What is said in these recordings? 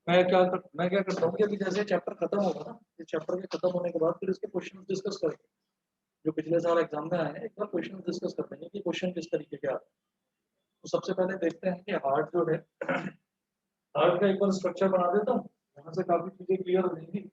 मैं क्या करता हूँ कि अभी जैसे चैप्टर खत्म होगा ना, इस चैप्टर के खत्म होने के बाद फिर इसके क्वेश्चन डिस्कस करेंगे, जो पिछले साल एग्जाम में आए हैं, एक बार क्वेश्चन डिस्कस कर लेंगे कि क्वेश्चन किस तरीके के आते हैं। तो सबसे पहले देखते हैं कि हार्ट जो है, हार्ट का एक बार स्ट्रक्चर बना देता हूँ, यहाँ से काफी चीजें क्लियर हो जाएंगी।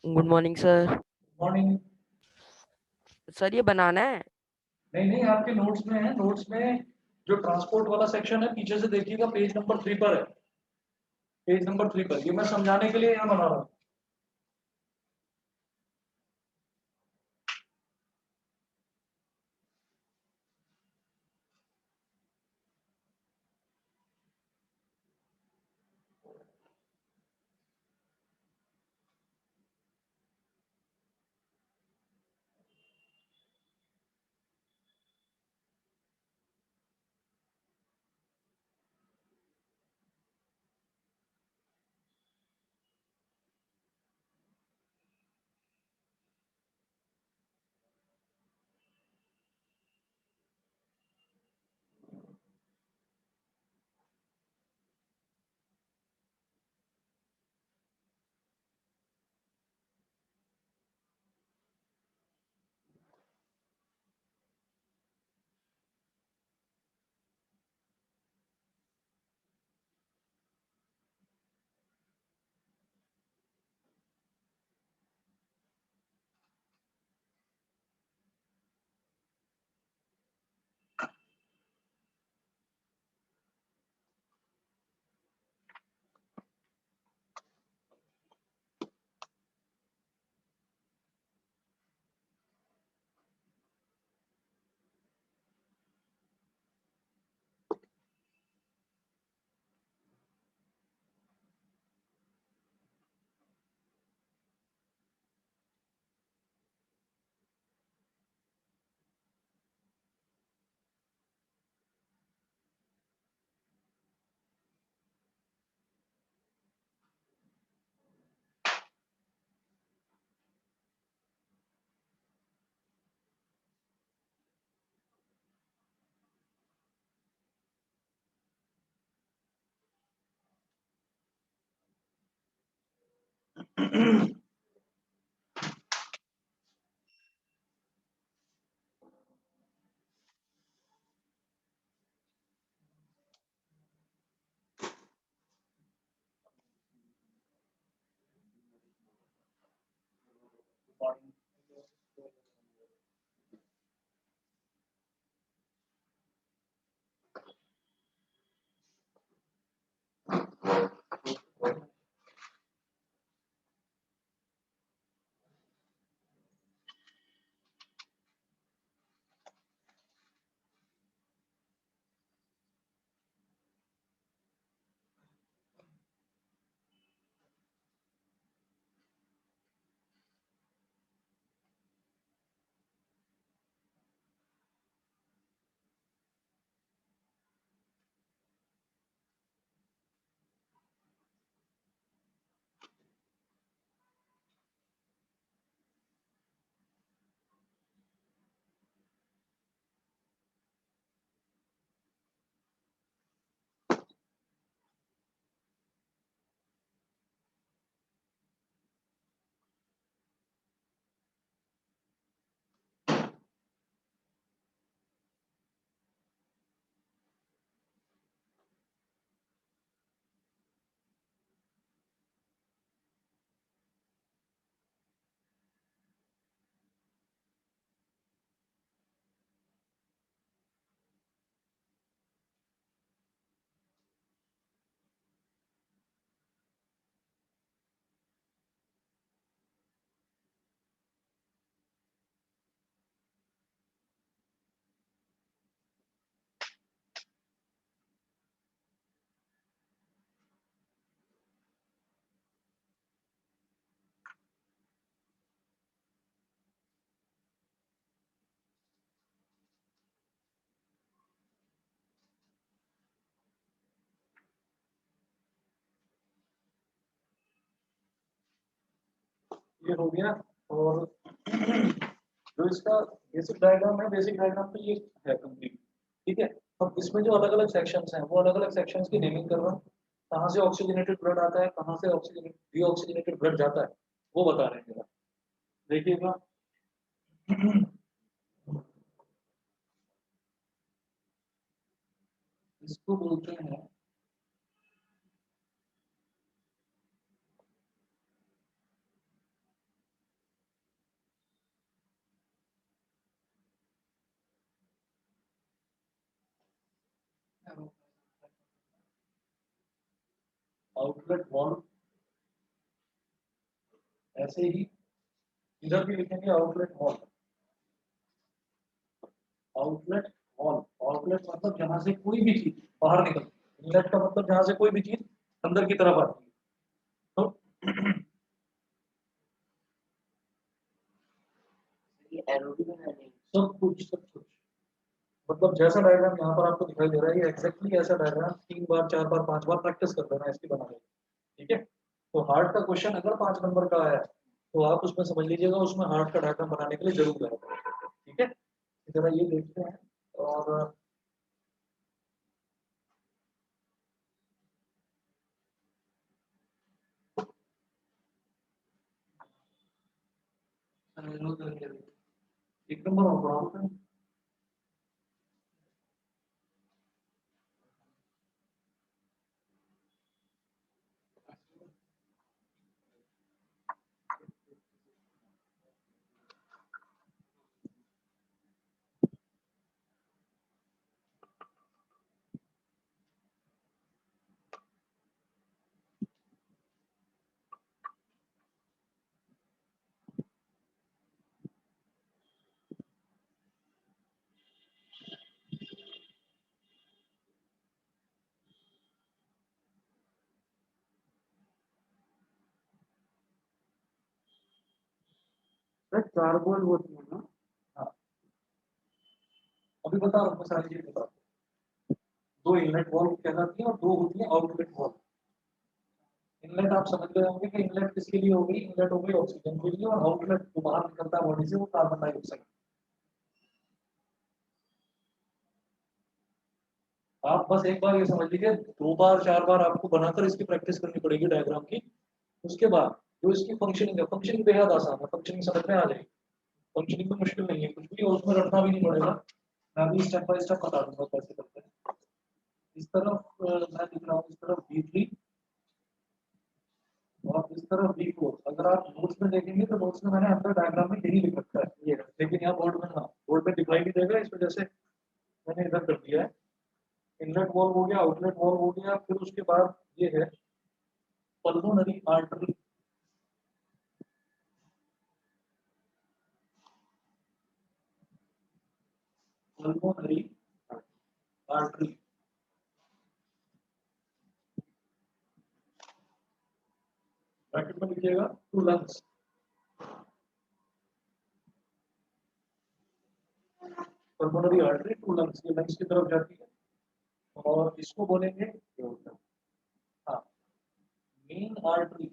Good morning sir. Morning. Sir ये बनाना है? नहीं नहीं, आपके नोट्स में है, नोट्स में जो ट्रांसपोर्ट वाला सेक्शन है पीछे से देखिएगा, पेज नंबर 3 पर है, पेज नंबर 3 पर। ये मैं समझाने के लिए यहाँ बना रहा हूँ। ये हो गया। और जो इसका बेसिक डायग्राम है, बेसिक डायग्राम तो ये है कंप्लीट। ठीक है, अब इसमें जो अलग अलग सेक्शंस हैं वो अलग अलग सेक्शंस की नेमिंग कर रहा हूँ। कहाँ से ऑक्सीजनेटेड ब्लड आता है, कहाँ से ऑक्सीजनेटेड डीऑक्सीजनेटेड ब्लड जाता है, वो बता रहे हैं जरा, देखिएगा। इसको बोलते हैं आउटलेट वॉल्व। ऐसे ही इधर भी लिखेंगे outlet valve. Outlet valve, outlet मतलब जहां से कोई भी चीज बाहर निकलती है, इनलेट का मतलब जहां से कोई भी चीज अंदर की तरफ आती है। तो ये एरो भी बना लेंगे। सब कुछ मतलब जैसा डायग्राम यहाँ पर आपको दिखाई दे रहा है, ये एग्जैक्टली ऐसा डायग्राम 3 बार 4 बार 5 बार प्रैक्टिस कर लेना, इसकी बना लेना। ठीक है, तो हार्ट का क्वेश्चन अगर 5 नंबर का आया तो आप उसमें समझ लीजिएगा, उसमें हार्ट का डायग्राम बनाने के लिए जरूर है। ठीक है, जरा ये देखते हैं। और एक नंबर और पढ़ा। चार गोल होती है ना। हाँ, अभी बता रहा हूँ, मैं सारी चीजें बता रहा हूँ। दो इनलेट वॉल्व कहलाती है और दो होती है आउटलेट वॉल्व। इनलेट आप समझ गए होंगे कि इनलेट किसके लिए होगी, इनलेट हो गई ऑक्सीजन के लिए, और आउटलेट जो बाहर निकलता है बॉडी से वो कार्बन डाइऑक्साइड। आप बस एक बार ये समझ लीजिए, 2 बार 4 बार आपको बनाकर इसकी प्रैक्टिस करनी पड़ेगी डायग्राम की। उसके बाद जो इसकी फंक्शनिंग है, फंक्शनिंग बेहद आसान है, फंक्शनिंग समझ में आ जाएगी। फंक्शनिंग में मुश्किल नहीं है कुछ भी, और उसमें रटना भी नहीं पड़ेगा। मैं अभी स्टेप बाय स्टेप बता दूंगा कैसे करते हैं। इस तरफ मैं लिख रहा हूँ, इस तरफ B3 और इस तरफ B4। अगर आप नोट्स में देखेंगे तो नोट्स में मैंने अंदर डायग्राम में यही लिख रखा है ये है। लेकिन यहाँ बोर्ड में ना, बोर्ड में दिखाई नहीं देगा, इस वजह से मैंने इधर कर दिया है। इनलेट वॉल्व हो गया, आउटलेट वॉल्व हो गया, फिर उसके बाद ये है pulmonary artery. Pulmonary artery bracket में लिखिएगा to lungs. Pulmonary artery to lungs, ये लंग्स की तरफ जाती है। और इसको बोलेंगे हाँ मेन आर्टरी।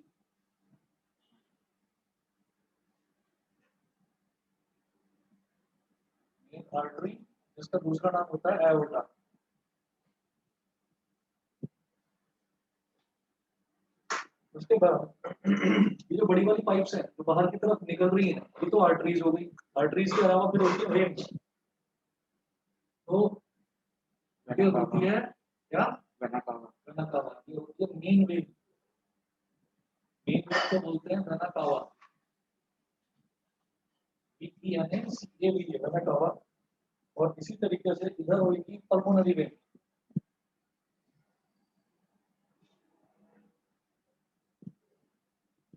मेन आर्टरी, जिसका दूसरा नाम होता है एओर्टा। उसके बाद ये जो बड़ी वाली पाइप्स हैं जो बाहर की तरफ निकल रही हैं, ये तो आर्टरीज हो गई। आर्टरीज के अलावा फिर होती है वेन्स। तो ये होती है क्या, वेना कावा। ये होती है मेन वेन। मेन वेन को बोलते हैं वेना कावा। ये भी है वेना कावा। और इसी तरीके से इधर होगी पल्मोनरी वेन।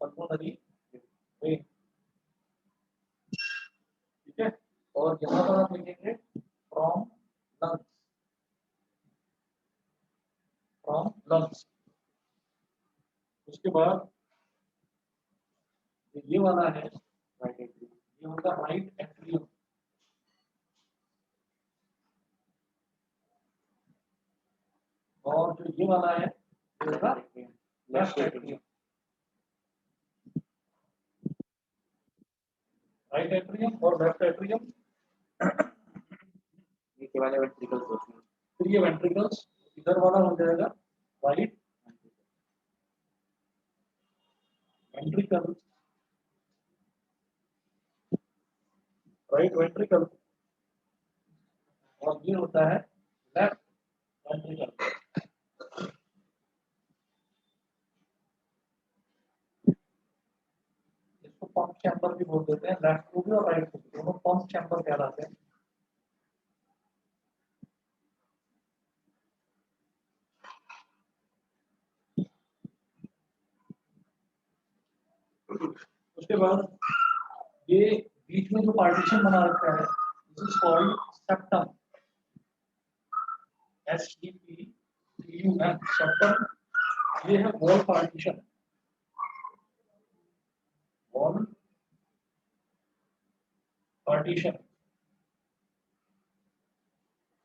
पल्मोनरी वेन, ठीक है। और यहाँ पर आप लिखेंगे फ्रॉम लंग्स, फ्रॉम लंग्स। उसके बाद ये वाला है राइट एट्रियम, ये होगा राइट एट्रियम। और जो ये वाला है ये होगा लेफ्ट एट्रियम। राइट एट्रियम और लेफ्ट एट्रियम, नीचे वाले वेंट्रिकल्स होते हैं। फिर ये वेंट्रिकल्स, इधर वाला हो जाएगा राइट वेंट्रिकल, राइट वेंट्रिकल, और ये होता है लेफ्ट वेंट्रिकल। इसको पंप चैम्बर भी बोल देते हैं, लेफ्ट को भी और राइट को भी, दोनों पंप चैम्बर कहलाते हैं। उसके बाद ये बीच में जो पार्टीशन बना रखा है this is called septum, SEPTUM septum. ये है वॉल पार्टीशन, वॉल पार्टीशन।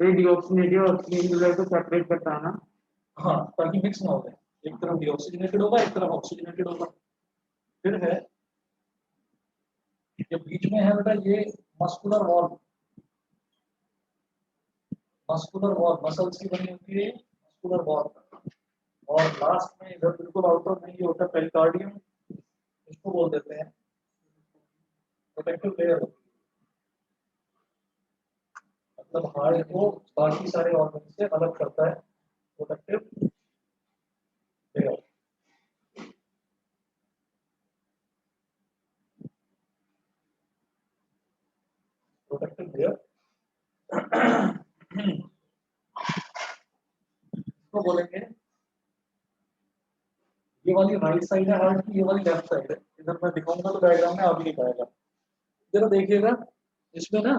तो डीऑक्सीनेटेड और ऑक्सीजनेटेड को सेपरेट करता है ना। हाँ, ताकि मिक्स ना हो जाए, एक तरफ डीऑक्सीजनेटेड होगा एक तरफ ऑक्सीजनेटेड होगा। फिर है ये बीच में है बेटा ये muscular wall, muscular wall muscles की बनी होती है मस्कुलर वॉल। और लास्ट में इधर बिल्कुल आउटर में ये होता है पेरिकार्डियम, इसको बोल देते हैं प्रोटेक्टिव लेयर, मतलब हार्ट को बाकी सारे ऑर्गन से अलग करता है प्रोटेक्टिव लेयर। प्रोटेक्टिव लेयर इसको बोलेंगे, ये वाली राइट साइड है हार्ट की, ये वाली लेफ्ट साइड है। इधर मैं दिखाऊंगा तो डायग्राम में आप ही दिखाएगा। जरा देखिएगा इसमें ना,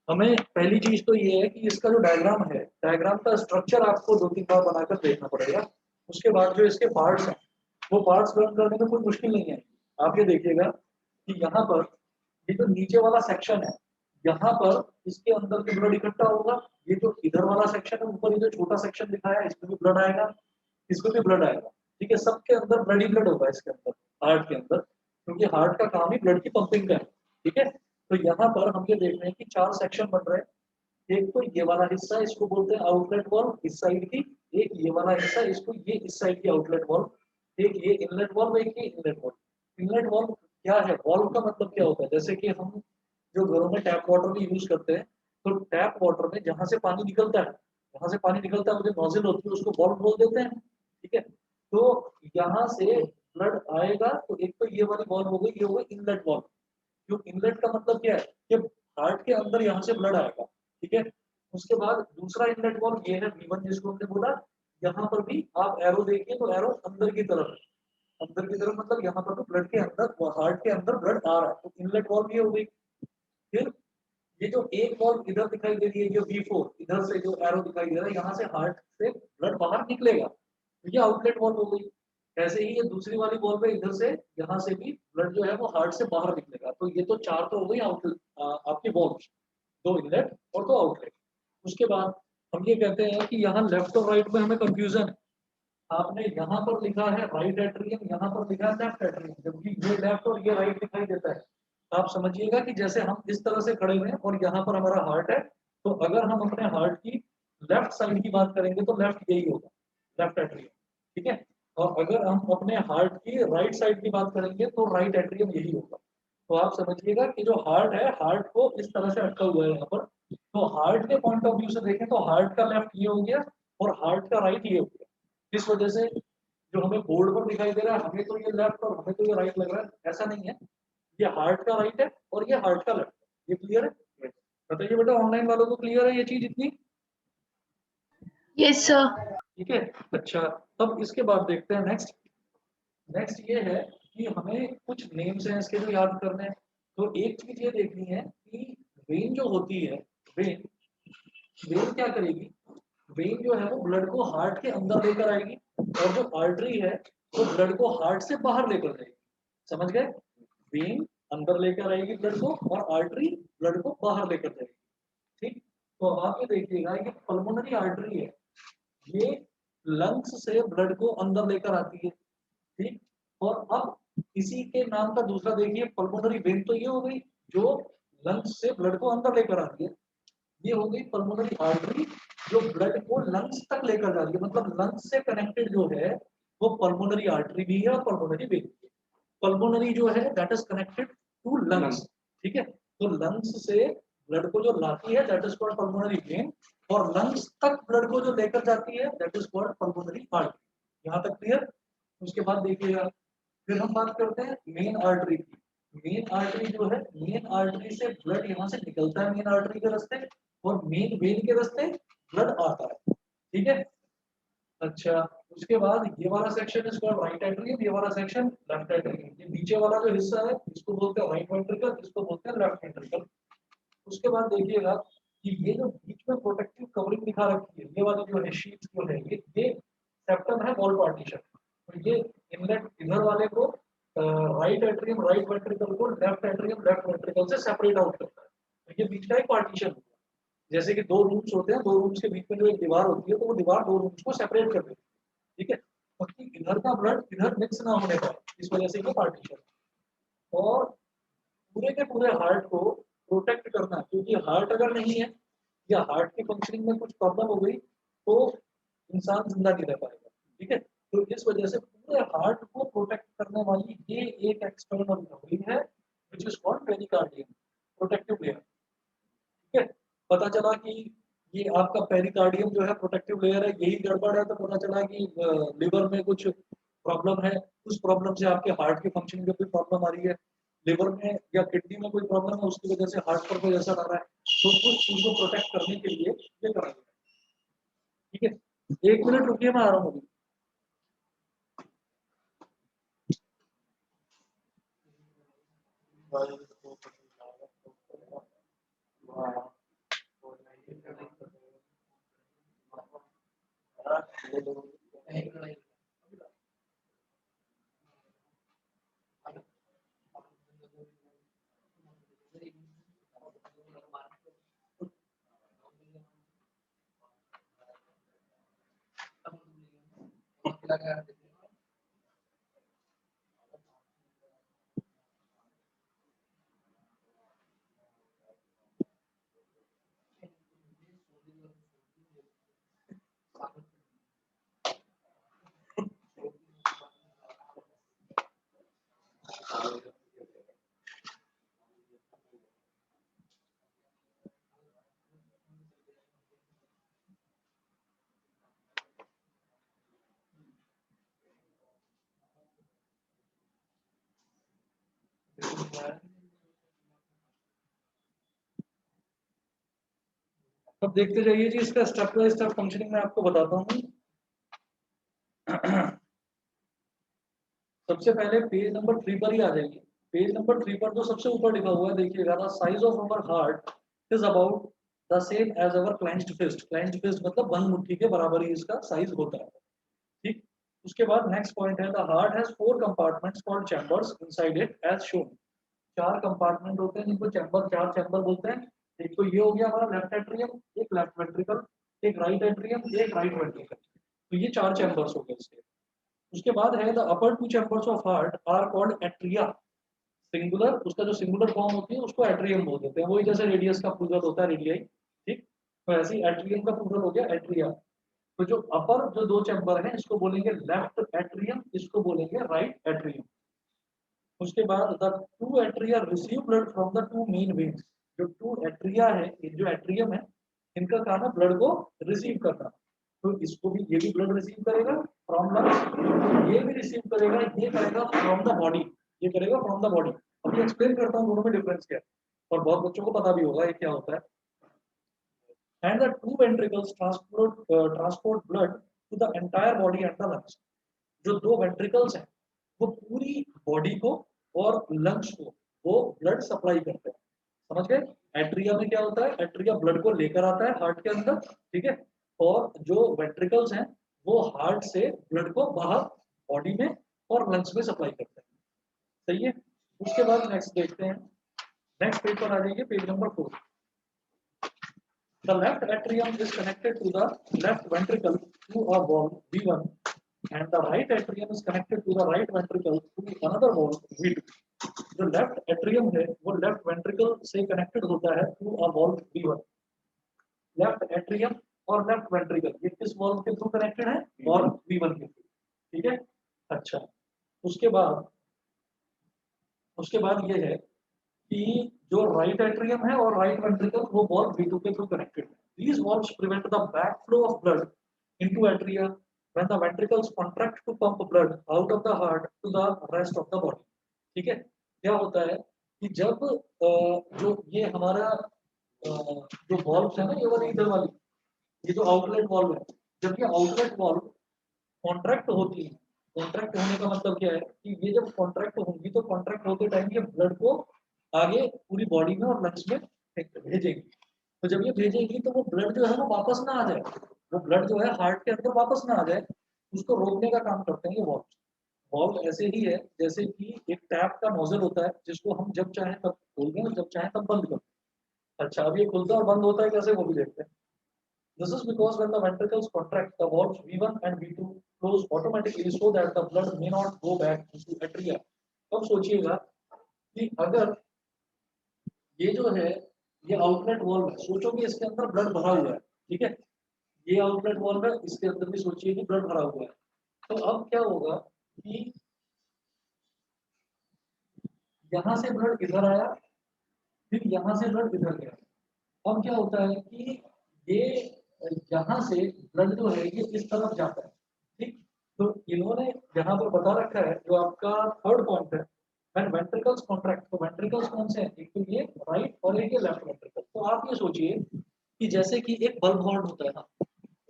हमें पहली चीज तो ये है कि इसका जो डायग्राम है, डायग्राम का स्ट्रक्चर आपको 2-3 बार बनाकर देखना पड़ेगा। उसके बाद जो इसके पार्ट्स हैं वो पार्ट्स लर्न करने में कोई मुश्किल नहीं है। आप ये देखिएगा कि यहाँ पर ये जो नीचे वाला सेक्शन है, यहाँ पर इसके अंदर जो ब्लड इकट्ठा होगा, ये जो इधर वाला सेक्शन है ऊपर ये जो छोटा सेक्शन दिखाया है इसमें भी ब्लड आएगा, इसमें भी ब्लड आएगा। ठीक है, सबके अंदर ब्लड ही ब्लड होगा इसके अंदर, हार्ट के अंदर, क्योंकि हार्ट का काम ही ब्लड की पंपिंग का है। ठीक है, तो यहाँ पर हम ये देख रहे हैं कि 4 सेक्शन बन रहे हैं। एक तो ये वाला हिस्सा इसको बोलते हैं आउटलेट वॉल इस साइड की, एक ये वाला हिस्सा इसको ये इस साइड की आउटलेट वॉल, एक ये इनलेट वॉल, एक ये इनलेट वॉल। इनलेट वॉल क्या है, वॉल्व का मतलब क्या होता है, जैसे कि हम जो घरों में टैप वाटर भी यूज करते हैं, तो टैप वाटर में जहां से पानी निकलता है, जहां से पानी निकलता है वो जो नोजल होती है उसको वॉल्व बोल देते हैं। ठीक है, तो यहाँ से ब्लड आएगा तो एक तो ये वाली वॉल्व हो गई, ये हो गई इनलेट वॉल्व। जो इनलेट का मतलब क्या है कि हार्ट के अंदर यहाँ से ब्लड आएगा। ठीक है, उसके बाद दूसरा इनलेट वॉल्व ये है V1 जिसको हमने बोला। यहाँ पर भी आप एरो देखिए तो एरो अंदर की तरफ है, अंदर की तरफ मतलब यहाँ पर तो ब्लड के अंदर, हार्ट के अंदर ब्लड आ रहा है, तो इनलेट वॉल्व ये हो गई। फिर ये जो एक वॉल्व इधर दिखाई दे रही है, ये V4 इधर से जो एरो दिखाई दे रहा है, यहाँ से हार्ट से ब्लड बाहर निकलेगा, तो ये आउटलेट वॉल्व हो गई। ऐसे ही ये दूसरी वाली वॉल्व है, इधर से यहाँ से भी ब्लड जो है वो हार्ट से बाहर निकलेगा। तो ये तो 4 तो हो गई आउटलेट आपकी वॉल्व, 2 इनलेट और 2 आउटलेट। उसके बाद हम ये कहते हैं कि यहाँ लेफ्ट और राइट में हमें कंफ्यूजन है। आपने यहाँ पर लिखा है राइट एट्रियम, यहाँ पर लिखा है लेफ्ट एट्रियम, जबकि ये लेफ्ट और ये राइट दिखाई देता है। आप समझिएगा कि जैसे हम इस तरह से खड़े हुए हैं और यहाँ पर हमारा हार्ट है, तो अगर हम अपने हार्ट की लेफ्ट साइड की बात करेंगे तो लेफ्ट यही होगा, लेफ्ट एट्रियम। ठीक है, और अगर हम अपने हार्ट की राइट साइड की बात करेंगे तो राइट एट्रियम यही होगा। तो आप समझिएगा कि जो हार्ट है, हार्ट को इस तरह से अटका हुआ है यहाँ पर। तो हार्ट के पॉइंट ऑफ व्यू से देखें तो हार्ट का लेफ्ट ये हो गया और हार्ट का राइट ये हो गया। इस वजह से जो हमें बोर्ड पर दिखाई दे रहा है, हमें तो ये लेफ्ट और हमें तो ये राइट लग रहा है, ऐसा नहीं है। ये हार्ट का राइट है और ये हार्ट का लेफ्ट है। ये क्लियर है? बताइए बेटा, ऑनलाइन वालों को क्लियर है ये चीज इतनी? Yes sir. ठीक है, अच्छा। अब इसके बाद देखते हैं नेक्स्ट। नेक्स्ट ये है कि हमें कुछ नेम्स हैं इसके जो याद करने हैं। तो एक चीज ये देखनी है कि वेन जो होती है, वेन वेन क्या करेगी, वेन जो है वो ब्लड को हार्ट के अंदर लेकर आएगी, और जो आर्टरी है वो ब्लड को हार्ट से बाहर लेकर जाएगी। समझ गए? वेन अंदर लेकर आएगी ब्लड को और आर्टरी ब्लड को बाहर लेकर जाएगी। ठीक, तो अब आप ये देखिएगा ये पल्मोनरी आर्टरी है, ये लंग्स से ब्लड को अंदर लेकर आती है। ठीक, और अब इसी के नाम का दूसरा देखिए पल्मोनरी वेन, तो ये हो गई। जो लंग्स से ब्लड को अंदर लेकर आती है। ये हो गई पल्मोनरी आर्टरी जो ब्लड को लंग्स तक लेकर जा रही है, मतलब लंग्स से कनेक्टेड जो है वो पल्मोनरी आर्टरी भी है और पल्मोनरी वेन भी है। पल्मोनरी जो है that is connected to lungs, ठीक है। तो लंग्स से ब्लड को जो लाती है that is called pulmonary vein, और लंग्स तक ब्लड को जो लेकर जाती है that is called pulmonary artery. यहाँ तक क्लियर। उसके बाद देखिएगा फिर हम बात करते हैं मेन आर्टरी की। मेन आर्टरी जो है, मेन आर्टरी से ब्लड यहाँ से निकलता है मेन आर्टरी के रास्ते, और मेन वेन के रास्ते ब्लड आता है, ठीक है। अच्छा, उसके बाद ये वाला section is called right atrium, ये वाला सेक्शन लेफ्ट एट्रियम। ये नीचे वाला जो हिस्सा है इसको बोलते हैं राइट वेंट्रिकल, इसको बोलते हैं लेफ्ट वेंट्रिकल। उसके बाद देखिएगा कि ये जो बीच में प्रोटेक्टिव कवरिंग दिखा रखी है, ये वाली जो है शीट जो है, ये सेप्टम है, वॉल पार्टीशन। तो ये इनलेट इधर वाले को राइट एट्रियम राइट वेंट्रिकल को लेफ्ट एट्रियम लेफ्ट वेंट्रिकल से सेपरेट आउट करता है। तो ये बीच का एक पार्टीशन होता है। जैसे कि दो रूम्स होते हैं, दो रूम्स के बीच में जो एक दीवार होती है तो वो दीवार दो रूम्स को सेपरेट कर देती है, ठीक है। ताकि इधर का ब्लड इधर मिक्स ना होने पाए, इस वजह से ये पार्टीशन। और पूरे के पूरे हार्ट को प्रोटेक्ट करना, क्योंकि हार्ट अगर नहीं है या हार्ट की फंक्शनिंग में कुछ प्रॉब्लम हो गई तो इंसान जिंदा नहीं रह पाएगा, ठीक है। तो इस वजह से पूरे हार्ट को प्रोटेक्ट करने वाली ये एक एक्सटर्नल कवरिंग है which is called pericardium, protective layer, ठीक है। पता चला कि ये आपका पेरिकार्डियम जो है प्रोटेक्टिव लेयर है, यही गड़बड़ है तो पता चला कि लिवर में कुछ प्रॉब्लम है, उस प्रॉब्लम से आपके हार्ट की फंक्शनिंग में कोई प्रॉब्लम आ रही है, लिवर में या किडनी में कोई प्रॉब्लम है उसकी वजह से हार्ट पर कोई असर आ रहा है, तो उस चीज को प्रोटेक्ट करने के लिए ये करा गया, ठीक है। एक मिनट रुकिए, मैं आ रहा हूँ अभी। अब देखते जाइए जी, इसका स्टेप बाय स्टेप फंक्शनिंग मैं आपको बताता हूँ। सबसे पहले पेज नंबर 3 पर ही आ जाएंगे। पेज नंबर 3 पर जो सबसे ऊपर लिखा हुआ है देखिएगा, the size of our heart is about the same as our clenched fist. Clenched fist मतलब बंद मुट्ठी के बराबर ही इसका साइज होता है, ठीक। उसके बाद नेक्स्ट पॉइंट है, the heart has 4 compartments called chambers inside it as shown. 4 compartment होते हैं जिनको चैम्बर, 4 चैम्बर बोलते हैं। एक तो ये हो गया हमारा लेफ्ट एट्रियम, एक लेफ्ट वेंट्रिकल, एक राइट एट्रियम, एक राइट वेंट्रिकल। तो ये 4 चैम्बर्स हो गए इसके। उसके बाद है the upper 2 chambers of heart are called atria. Singular, उसका जो सिंगुलर फॉर्म होती है उसको एट्रियम बोल देते हैं, वही जैसे रेडियस का प्लूरल होता है रेडियाई, ठीक। तो ऐसे ही एट्रियम का प्लूरल हो गया एट्रिया। तो जो अपर जो 2 चैम्बर हैं इसको बोलेंगे लेफ्ट एट्रियम, इसको बोलेंगे राइट एट्रियम। उसके बाद the 2 atria receive blood from the 2 main veins. जो 2 एट्रिया है, ये जो एट्रियम है, इनका काम है ब्लड को रिसीव करना। तो इसको भी, ये भी ब्लड रिसीव करेगा फ्रॉम लंग्स, ये भी रिसीव करेगा, ये करेगा फ्रॉम द बॉडी, ये करेगा फ्रॉम द बॉडी। अभी एक्सप्लेन करता हूँ दोनों में डिफरेंस क्या है, और बहुत बच्चों को पता भी होगा ये क्या होता है। And the 2 ventricles transport blood to the entire body and the lungs. जो 2 वेंट्रिकल्स हैं वो पूरी बॉडी को और लंग्स को वो ब्लड सप्लाई करते हैं, समझ गए। एट्रिया में क्या होता है, एट्रिया ब्लड को लेकर आता है हार्ट के अंदर, ठीक है। और जो वेंट्रिकल्स हैं वो हार्ट से ब्लड को बाहर बॉडी में और लंग्स में सप्लाई करते हैं, सही है। उसके बाद नेक्स्ट देखते हैं, नेक्स्ट पेज पर आ जाइए, page number 4। The left atrium is connected to the left ventricle through a valve V1, and the right atrium is connected to the right ventricle through another valve V2. जो left atrium है वो left ventricle से connected होता है through a valve V1। Left atrium और left ventricle ये किस valve के थ्रू कनेक्टेड है? वॉल्व V1 के थ्रू। ठीक है। अच्छा, उसके बाद ये है कि जो राइट एट्रियम है और राइट वेंट्रिकल वो वॉल्व V2 के थ्रू कनेक्टेड है। These valves prevent the backflow of blood into atria when the ventricles contract to pump blood out of the heart to the rest of the body। ठीक है। क्या होता है कि जब जो ये हमारा जो वॉल्व है ना, ये वाली इधर वाली, ये जो आउटलेट वॉल्व है, जब ये आउटलेट वॉल्व कॉन्ट्रैक्ट होती है, कॉन्ट्रैक्ट होने का मतलब क्या है कि ये जब कॉन्ट्रैक्ट होंगी तो कॉन्ट्रैक्ट होते टाइम ये ब्लड को आगे पूरी बॉडी में और लंग्स में भेजेंगी। तो जब ये भेजेंगी तो वो ब्लड जो है वो वापस ना आ जाए, वो ब्लड जो है हार्ट के अंदर वापस ना आ जाए, उसको रोकने का काम करते हैं ये वॉल्व। वॉल्व ऐसे ही है जैसे कि एक टैप का नोजल होता है जिसको हम जब चाहें तब खोल दें और जब चाहें तब बंद कर दें। अच्छा, अब ये खुलता और बंद होता है कैसे, वो भी देखते हैं। This is because when the ventricles contract, the valves V1 and V2 close automatically so that the blood may not go back into atria। अब सोचिएगा कि अगर ये जो है ये आउटलेट वॉल्व है, सोचो कि इसके अंदर ब्लड भरा हुआ है। ठीक है, ये आउटलेट वॉल्व है, इसके अंदर भी सोचिए कि ब्लड भरा हुआ है। तो अब क्या होगा कि यहाँ से ब्लड इधर आया, फिर यहाँ से ब्लड इधर गया। अब क्या होता है कि ये यहाँ से ब्लड जो है ये इस तरफ जाता है। ठीक, तो इन्होंने यहाँ पर बता रखा है जो आपका थर्ड पॉइंट है, व्हेन वेंट्रिकल्स कॉन्ट्रैक्ट। तो वेंट्रिकल्स कौन से हैं? एक तो ये राइट और एक ये लेफ्ट वेंट्रिकल। तो आप ये सोचिए कि जैसे कि एक बल्ब हॉर्न होता है ना,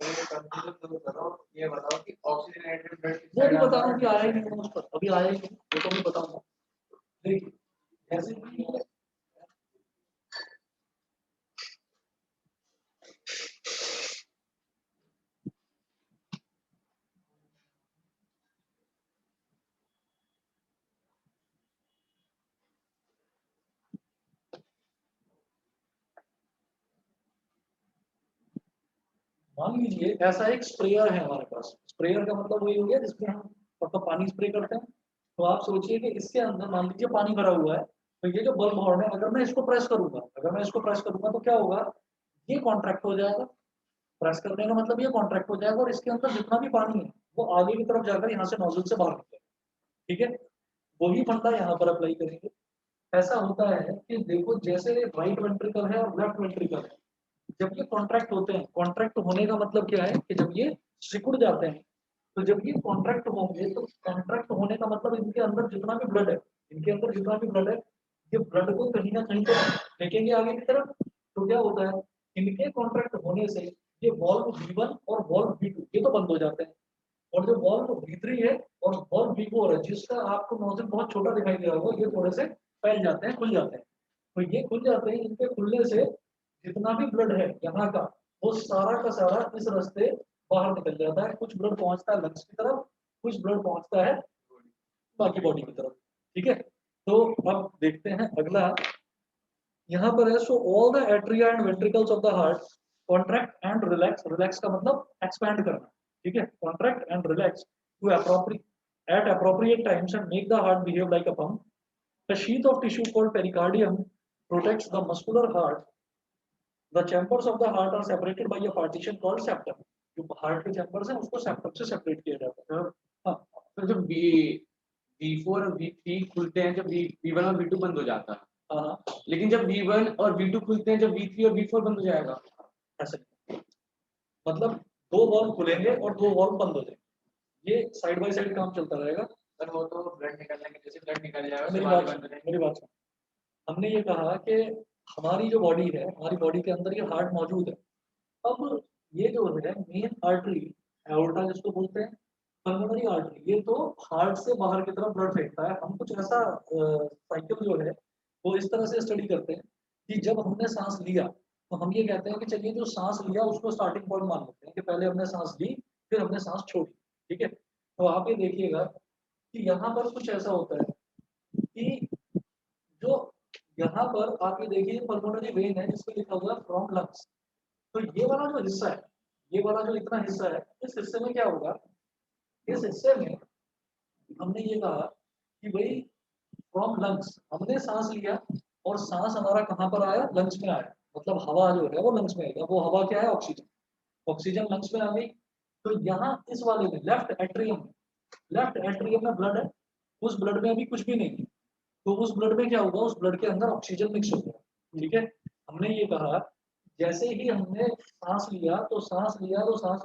ये बताओ कि ऑक्सीजनेटेड ब्लड वो भी बता रहा हूँ कि आया ही नहीं उस पर, अभी आया ही नहीं, वो तो मैं बताऊंगा। देखिए जैसे कि मान लीजिए ऐसा एक स्प्रेयर है हमारे पास। स्प्रेयर का मतलब वही हो गया जिसमें हम मतलब पानी स्प्रे करते हैं। तो आप सोचिए कि इसके अंदर मान लीजिए पानी भरा हुआ है, तो ये जो बल्ब हॉर्न है अगर मैं इसको प्रेस करूंगा, तो क्या होगा, ये कॉन्ट्रैक्ट हो जाएगा। प्रेस करने का मतलब ये कॉन्ट्रैक्ट हो जाएगा और इसके अंदर जितना भी पानी है वो आगे की तरफ जाकर यहाँ से नोजल से बाहर निकलेगा। ठीक है, वही फंडा यहाँ पर अप्लाई करेंगे। ऐसा होता है कि देखो जैसे राइट वेंट्रिकल है और लेफ्ट वेंट्रिकल है, जब ये कॉन्ट्रैक्ट होते हैं, कॉन्ट्रैक्ट होने का मतलब क्या है कि जब ये सिकुड़ जाते हैं, तो जब ये कॉन्ट्रैक्ट होंगे तो कॉन्ट्रैक्ट होने का मतलब इनके अंदर जितना भी ब्लड है, ये ब्लड को कहीं ना कहीं तो फेंकेंगे आगे की तरफ। तो क्या होता है, इनके कॉन्ट्रैक्ट होने से ये वॉल्व V1 और वॉल्व V2 ये तो बंद हो जाते हैं, और जो वॉल्व V3 है और वॉल्व V4 है जिसका आपको नोजल बहुत छोटा दिखाई दे रहा होगा, ये थोड़े से फैल जाते हैं, खुल जाते हैं। तो ये खुल जाते हैं, इनके खुलने से जितना भी ब्लड है यहाँ का वो सारा का सारा इस रास्ते बाहर निकल जाता है। कुछ ब्लड पहुंचता है लंग्स की तरफ, कुछ ब्लड पहुंचता है बाकी बॉडी की तरफ। ठीक है, तो अब देखते हैं अगला यहाँ पर है। So all the atria and ventricles of the heart contract and relax. Relax का मतलब एक्सपैंड करना। ठीक है, contract and relax to appropriate at appropriate times and make the heart behave like a pump। The sheath of tissue called pericardium protects the muscular heart। The chambers of the heart are separated by a partition called septum। जो heart के chambers हैं उसको septum से separate किया जाता है। हाँ, तो जब V4 और V3 खुलते हैं, जब V1 और V2 बंद हो जाता है, हाँ, लेकिन जब V1 और V2 खुलते हैं, जब V3 और V4 बंद हो जाएगा। ऐसे मतलब दो वॉल्व खुलेंगे और दो वॉल्व बंद हो जाएंगे, ये साइड बाय साइड काम चलता रहेगा। सर वो तो ब्लड निकलने के जैसे ब्लड निकल जाएगा, मेरी बात सुन। हमने ये कहा कि हमारी जो बॉडी है, हमारी बॉडी के अंदर ये हार्ट मौजूद है। अब ये जो है मेन आर्टरी एओर्टा जिसको बोलते हैं, पल्मोनरी आर्टरी, ये तो हार्ट से बाहर की तरफ ब्लड फेंकता है। हम कुछ ऐसा साइकिल जो है वो इस तरह से स्टडी करते हैं कि जब हमने सांस लिया तो हम ये कहते हैं कि चलिए जो सांस लिया उसको स्टार्टिंग पॉइंट मान लेते हैं कि पहले हमने सांस ली फिर हमने सांस छोड़ी। ठीक है, तो आप ये देखिएगा कि यहाँ पर कुछ ऐसा होता है कि जो यहाँ पर आप ये देखिए पल्मोनरी वेन है जिसपे लिखा हुआ है फ्रॉम लंग्स। तो ये वाला जो हिस्सा है, ये वाला जो इतना हिस्सा है, इस हिस्से में क्या होगा, इस हिस्से में हमने ये कहा कि भाई फ्रॉम लंग्स, हमने सांस लिया और सांस हमारा कहाँ पर आया, लंग्स में आया, मतलब हवा जो है वो लंग्स में आएगा, वो हवा क्या है, ऑक्सीजन, ऑक्सीजन लंग्स में आ गई। तो यहाँ इस वाले में लेफ्ट एट्रियम में ब्लड है, उस ब्लड में अभी कुछ भी नहीं है, तो उस ब्लड में क्या होगा, उस ब्लड के अंदर ऑक्सीजन मिक्स हो गया, ठीक है। हमने ये कहा जैसे ही हमने सांस लिया तो सांस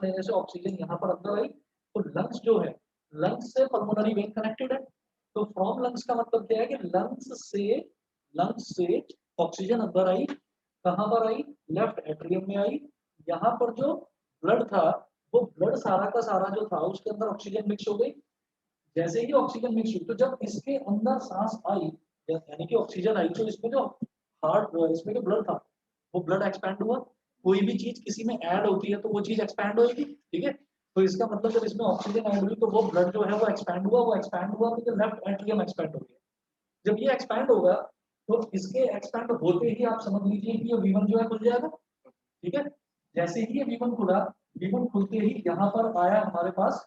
लेने से ऑक्सीजन यहाँ पर अंदर आई, तो लंग्स जो है, लंग्स से पल्मोनरी वेन कनेक्टेड है, तो फ्रॉम लंग्स का मतलब क्या है कि लंग्स से ऑक्सीजन अंदर आई, कहाँ पर आई, लेफ्ट एट्रियम में आई। यहाँ पर जो ब्लड था, वो ब्लड सारा का सारा जो था उसके अंदर ऑक्सीजन मिक्स हो गई। जैसे ही ऑक्सीजन मिक्स हुई तो जब इसके अंदर सांस आई, यानी कि ऑक्सीजन आई, तो इसमें जो इसमें जो ब्लड था वो ब्लड एक्सपैंड हुआ। कोई भी चीज किसी में ऐड होती है तो वो चीज एक्सपैंड होगी, ठीक है। तो इसका मतलब जब इसमें ऑक्सीजन ऐड हुई तो वो ब्लड जो है वो एक्सपैंड हुआ तो लेफ्ट एट्रियम एक्सपैंड हो गया। जब ये एक्सपैंड होगा तो इसके एक्सपैंड होते ही आप समझ लीजिए कि ये V1 जो है खुल जाएगा, ठीक है। जैसे ही ये V1 खुला, V1 खुलते ही यहाँ पर आया हमारे पास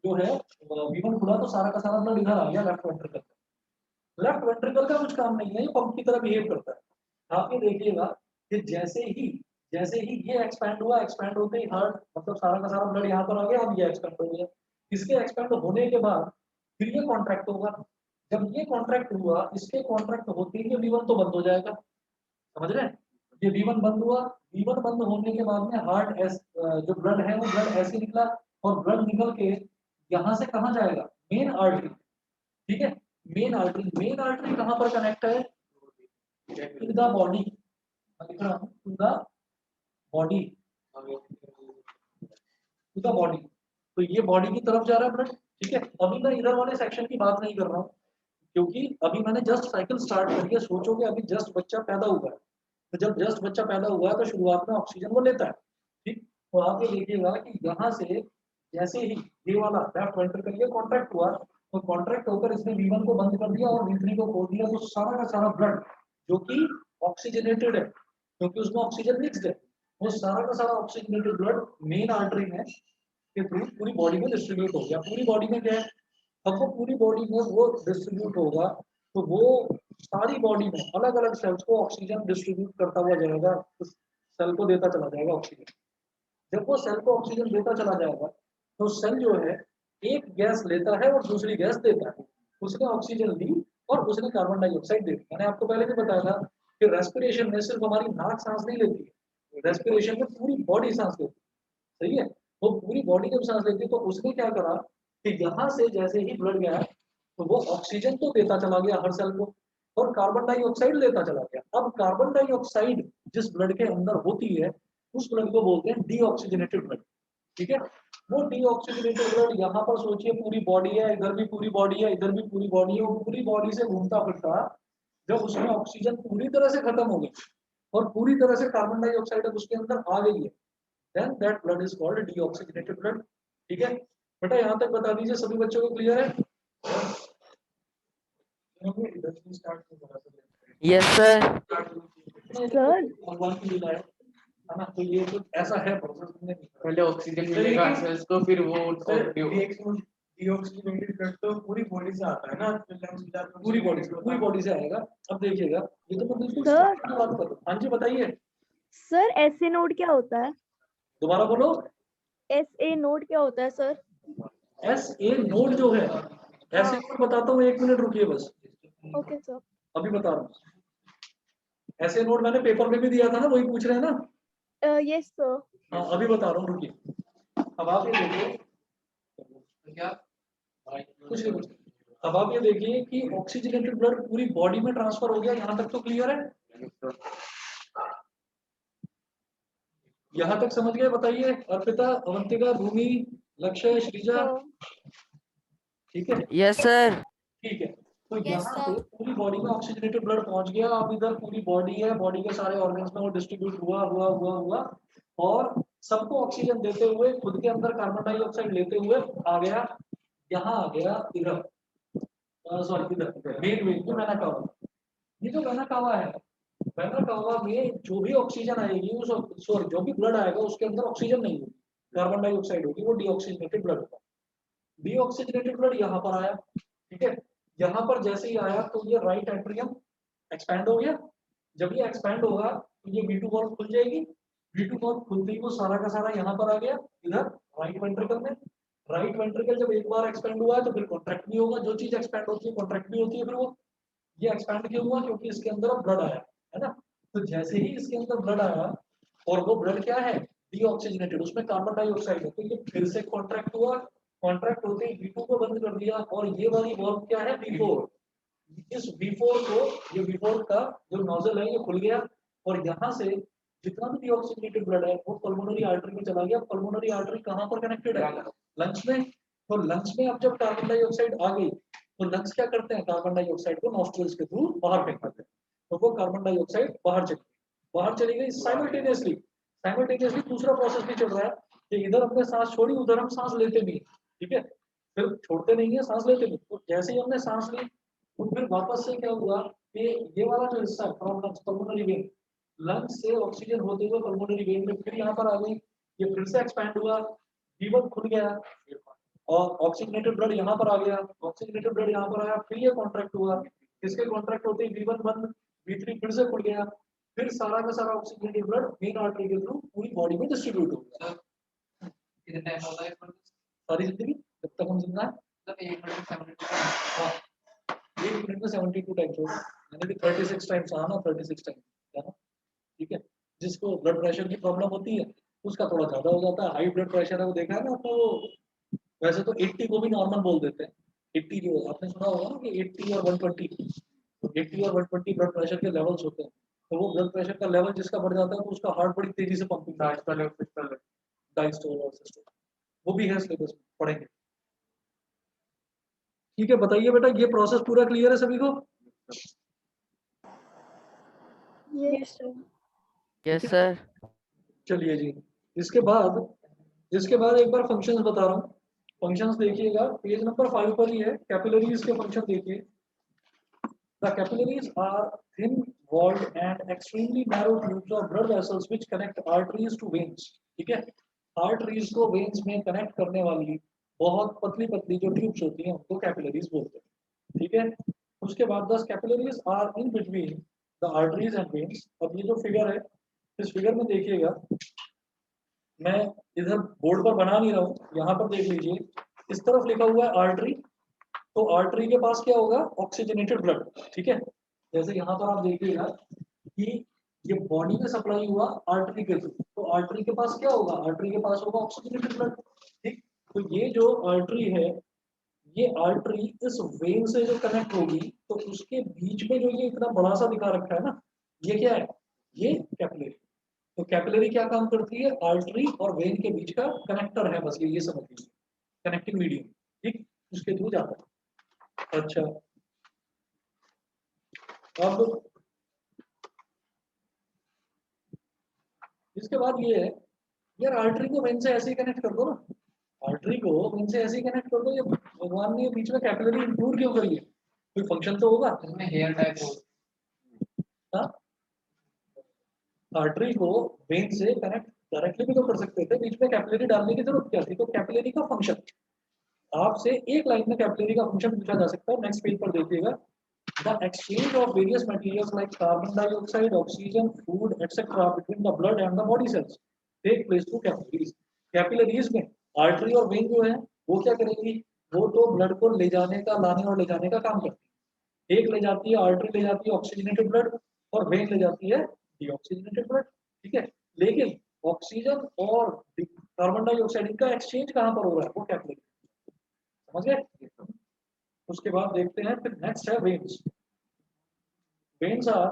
जो है V1 खुला तो सारा का सारा ब्लड इधर आ गया लेफ्ट वेंट्रिकल। लेफ्ट वेंट्रिकल का कुछ काम नहीं है, ये पंप की तरह बिहेव करता है। आप ये देखिएगा कि जैसे ही ये एक्सपैंड हुआ, एक्सपैंड होते ही हार्ट मतलब सारा का सारा ब्लड यहाँ पर आ गया, अब ये एक्सपैंड हो गया। इसके एक्सपैंड होने के बाद फिर ये कॉन्ट्रैक्ट होगा। जब ये कॉन्ट्रैक्ट हुआ, इसके कॉन्ट्रैक्ट होते ही V1 तो बंद हो जाएगा, समझ रहे हैं। ये V1 बंद हुआ, V1 बंद होने के बाद में जो ब्लड है वो ब्लड ऐसे निकला, और ब्लड निकल के यहाँ से कहाँ जाएगा, मेन आर्टरी, ठीक है। मेन आर्टरी कहाँ पर कनेक्ट है, टू द बॉडी, लिख रहा हूँ to the body, to the body. तो ये बॉडी की तरफ जा रहा है ब्लड, ठीक है। अभी मैं इधर वाले सेक्शन की बात नहीं कर रहा हूँ, क्योंकि अभी मैंने जस्ट साइकिल स्टार्ट करी है। सोचो कि अभी जस्ट बच्चा पैदा हुआ है, तो जब जस्ट बच्चा पैदा हुआ है तो शुरुआत में ऑक्सीजन वो लेता है, ठीक। तो आप ये देखिएगा कि यहाँ से जैसे ही ये वाला लेफ्ट वेंट्रिकल ये कॉन्ट्रैक्ट हुआ, तो कॉन्ट्रैक्ट होकर इसने V1 को बंद कर दिया और V3 को खोल दिया, तो सारा का सारा ब्लड जो कि ऑक्सीजनेटेड है, क्योंकि उसमें ऑक्सीजन मिक्स्ड है, वो सारा का सारा ऑक्सीजनेटेड ब्लड मेन आर्टरी में के थ्रू पूरी बॉडी में डिस्ट्रीब्यूट हो गया। पूरी बॉडी में क्या है, अब वो पूरी बॉडी में वो डिस्ट्रीब्यूट होगा, तो वो सारी बॉडी में अलग अलग सेल्स को ऑक्सीजन डिस्ट्रीब्यूट करता हुआ जाएगा, उस सेल को देता चला जाएगा ऑक्सीजन। जब वो सेल को ऑक्सीजन देता चला जाएगा तो सेल जो है एक गैस लेता है और दूसरी गैस देता है। उसने ऑक्सीजन ली और उसने कार्बन डाइऑक्साइड दे दी। मैंने आपको पहले भी बताया था कि रेस्पिरेशन में सिर्फ हमारी नाक सांस नहीं लेती है, रेस्पिरेशन में पूरी बॉडी सांस लेती है, सही है। वो पूरी बॉडी जब सांस लेती है तो उसने क्या करा कि यहाँ से जैसे ही ब्लड गया तो वो ऑक्सीजन तो देता चला गया हर सेल को, और कार्बन डाइऑक्साइड लेता चला गया। अब कार्बन डाइऑक्साइड जिस ब्लड के अंदर होती है उस ब्लड को बोलते हैं डीऑक्सीजनेटेड ब्लड, ठीक है। वो डीऑक्सीजनेटेड ब्लड यहाँ पर सोचिए पूरी बॉडी है, इधर भी पूरी बॉडी है, इधर भी पूरी बॉडी है, वो पूरी बॉडी से घूमता फिरता, जब उसमें ऑक्सीजन पूरी तरह से खत्म हो गई और पूरी तरह से कार्बन डाइऑक्साइड उसके अंदर आ गई है, then that blood is called deoxygenated blood, ठीक है। बेटा यहाँ तक बता दीजिए, सभी बच्चों को क्लियर है। Yes sir. सर भगवान की लीला है ना, तो ये कुछ ऐसा है प्रोसेस में। पहले ऑक्सीजन मिलेगा सेल्स को, फिर वो डीऑक्सीजनेटेड ब्लड तो पूरी बॉडी से आता है ना, पूरी बॉडी से आएगा। अब देखिएगा, ये तो मैं बिल्कुल सर। start की बात कर रहा हूँ। हाँ जी बताइए, सर एसए नोड क्या होता है? दोबारा बोलो। एसए नोड क्या होता है सर? SA नोड जो है, ऐसे नोड बताता हूँ, 1 मिनट रुकिए बस, ओके सर। अभी बता रहा हूँ। ऐसे नोट मैंने पेपर में भी दिया था ना, वही पूछ रहे हैं ना। Yes sir. हाँ अभी बता रहा हूँ, रुकिए। अब आप ये देखिए, क्या कुछ नहीं, अब आप ये देखिए कि ऑक्सीजनेटेड ब्लड पूरी बॉडी में ट्रांसफर हो गया। यहाँ तक तो क्लियर है, यहाँ तक समझ गए? बताइए अर्पिता, अवंतिका, भूमि, लक्ष्य, श्रीजा, ठीक है। Yes sir. ठीक है, तो यहाँ से पूरी बॉडी में ऑक्सीजनेटेड ब्लड पहुंच गया। अब इधर पूरी बॉडी है, बॉडी के सारे ऑर्गन्स में वो डिस्ट्रीब्यूट हुआ और सबको ऑक्सीजन देते हुए खुद के अंदर कार्बन डाइऑक्साइड लेते हुए आ गया, यहाँ आ गया इधर, सॉरी इधर मेन वेन में वेना कावा। ये जो वेना कावा है, वेना कावा में जो भी ऑक्सीजन आएगी उस सॉरी जो भी ब्लड आएगा उसके अंदर ऑक्सीजन नहीं होगी, कार्बन डाइऑक्साइड होगी, वो डीऑक्सीजनेटेड ब्लड होगा। डीऑक्सीजनेटेड ब्लड यहाँ पर आया, ठीक है। यहाँ पर जैसे ही आया तो ये राइट एट्रियम एक्सपैंड हो गया। जब ये एक्सपैंड होगा तो ये V2 वॉल्व खुल जाएगी। V2 वॉल्व खुलते ही वो सारा का सारा यहाँ पर आ गया इधर राइट वेंट्रिकल में। राइट वेंट्रिकल जब एक बार एक्सपैंड हुआ है तो फिर कॉन्ट्रैक्ट भी होगा। जो चीज एक्सपैंड होती है कॉन्ट्रैक्ट भी होती है। फिर वो ये एक्सपैंड क्यों हुआ? क्योंकि इसके अंदर ब्लड आया है ना। तो जैसे ही इसके अंदर ब्लड आया और वो ब्लड क्या है? डीऑक्सीजनेटेड, उसमें कार्बन डाइऑक्साइड है, तो ये फिर से कॉन्ट्रैक्ट हुआ। कॉन्ट्रैक्ट होते ही V2 को बंद कर दिया और ये वाली वॉल्व क्या है? V4। इस V4 को, ये V4 का जो नोजल है ये खुल गया और यहाँ से जितना भी डीऑक्सीजनेटेड ब्लड है वो पल्मोनरी आर्टरी में चला गया। पल्मोनरी आर्टरी कहाँ पर कनेक्टेड है? लंग्स में। तो लंग्स में अब जब कार्बन डाइऑक्साइड आ गई तो लंग्स क्या करते हैं? कार्बन डाइऑक्साइड को नॉस्ट्रल्स के थ्रू बाहर फेंक देते हैं। तो वो कार्बन डाइऑक्साइड बाहर चली गई साइमल्टेनियसली। साइमल्टेनियसली दूसरा प्रोसेस भी चल रहा है कि इधर हमने सांस छोड़ी, उधर हम सांस लेते भी हैं, ठीक है। फिर छोड़ते नहीं है, सांस लेते भी। तो जैसे ही हमने सांस ली तो फिर वापस से क्या हुआ कि ये वाला जो हिस्सा है from lungs, pulmonary vein, lungs से ऑक्सीजन होते हुए पल्मोनरी वेन में फिर यहाँ पर आ गई। ये फिर से एक्सपैंड हुआ, V1 खुल गया और ऑक्सीजनेटेड ब्लड यहाँ पर आ गया। ऑक्सीजनेटेड ब्लड यहाँ पर आया, फिर ये कॉन्ट्रैक्ट हुआ। इसके कॉन्ट्रैक्ट होते ही V1 बंद, V3 फिर से खुल गया। फिर सारा का सारा ऑक्सीजनेटेड ब्लड मेन आर्टरी के थ्रू पूरी बॉडी में डिस्ट्रीब्यूट हो गया। कितने टाइम होता है इसमें? सारी जिंदगी जब तक हम जिंदा है। मतलब 1 मिनट 72 हाँ, 1 मिनट में 72 टाइम्स होगा, यानी कि 36 टाइम्स आना, 36 टाइम्स जाना, ठीक है। जिसको ब्लड प्रेशर की प्रॉब्लम होती है उसका थोड़ा ज्यादा हो जाता है। हाई ब्लड प्रेशर है वो देखा है ना आपने, वो वैसे तो 80 को भी नॉर्मल बोल देते हैं। 80 जो आपने सुना होगा ना कि 80 और 120, तो 80 और 120 ब्लड प्रेशर के लेवल्स होते हैं। तो वो ब्लड प्रेशर का लेवल जिसका बढ़ जाता है तो उसका हार्ट बड़ी तेजी से पंपिंग, डायस्टोल और सिस्टोल, वो भी है सिलेबस में पढ़ेंगे। ठीक है, बताइए बेटा, ये प्रोसेस पूरा क्लियर है सभी को? Yes sir. Yes sir. चलिए जी, इसके बाद एक बार फंक्शंस बता रहा हूँ। फंक्शंस देखिएगा, पेज नंबर 5 पर ही है। कैपिलरीज के फंक्शन देखिए। The capillaries are thin-walled and extremely narrow tubes or blood vessels which connect arteries to veins. ठीक है, आर्टरीज को वेन्स में कनेक्ट करने वाली बहुत पतली पतली जो ट्यूब्स होती हैं उनको कैपिलरीज बोलते हैं, ठीक है। उसके बाद 10 capillaries are in between the arteries and veins. अब ये जो फिगर है, इस फिगर में देखिएगा, मैं इधर बोर्ड पर बना नहीं रहा हूँ, यहाँ पर देख लीजिए। इस तरफ लिखा हुआ है आर्टरी, तो आर्टरी के पास क्या होगा? ऑक्सीजनेटेड ब्लड, ठीक है। जैसे यहाँ पर आप देखिएगा कि ये बॉडी में सप्लाई हुआ आर्टरी के थ्रू, तो आर्टरी के पास क्या होगा? आर्टरी के पास होगा ऑक्सीजनेटेड ब्लड, ठीक। तो ये जो आर्टरी है, ये आर्टरी इस वेन से जो कनेक्ट होगी तो उसके बीच में जो ये इतना बड़ा सा दिखा रखा है ना, ये क्या है? ये कैपिलरी। तो कैपिलरी क्या काम करती है? आर्टरी और वेन के बीच का कनेक्टर है, बस ये समझ लीजिए, कनेक्टिंग मीडियम, ठीक, उसके थ्रू जाता है। अच्छा, अब इसके बाद ये है, यार आर्टरी को वेन से ऐसे ही कनेक्ट कर दो ना, आर्टरी को वेन से ऐसे ही कनेक्ट कर दो। ये भगवान ने बीच में कैपिलरी इंक्लूड क्यों करी है? कोई फंक्शन तो होगा। इसमें हेयर टाइप हो। हाँ, आर्टरी को वेन से कनेक्ट डायरेक्टली भी तो कर सकते थे, बीच में कैपिलरी डालने की जरूरत क्या थी? तो कैपिलरी का फंक्शन आपसे एक लाइन में कैपिलरी का फंक्शन पूछा जा सकता है। नेक्स्ट पेज पर देखिएगा। The exchange of various materials like carbon dioxide, oxygen, food, etc. between the blood and the body cells take place through capillaries. Capillaries में आर्टरी और वेन जो है वो क्या करेगी? वो तो ब्लड को ले जाने का, लाने और ले जाने का काम करती है। एक ले जाती है, आर्टरी ले जाती है ऑक्सीजनेटेड ब्लड और वेन ले जाती है डीऑक्सीजनेटेड ब्लड, ठीक है। लेकिन ऑक्सीजन और कार्बन डाइऑक्साइड इनका एक्सचेंज कहाँ पर हो रहा है? वो कैपिलरी, समझ गए? उसके बाद देखते हैं, फिर नेक्स्ट है veins. Veins are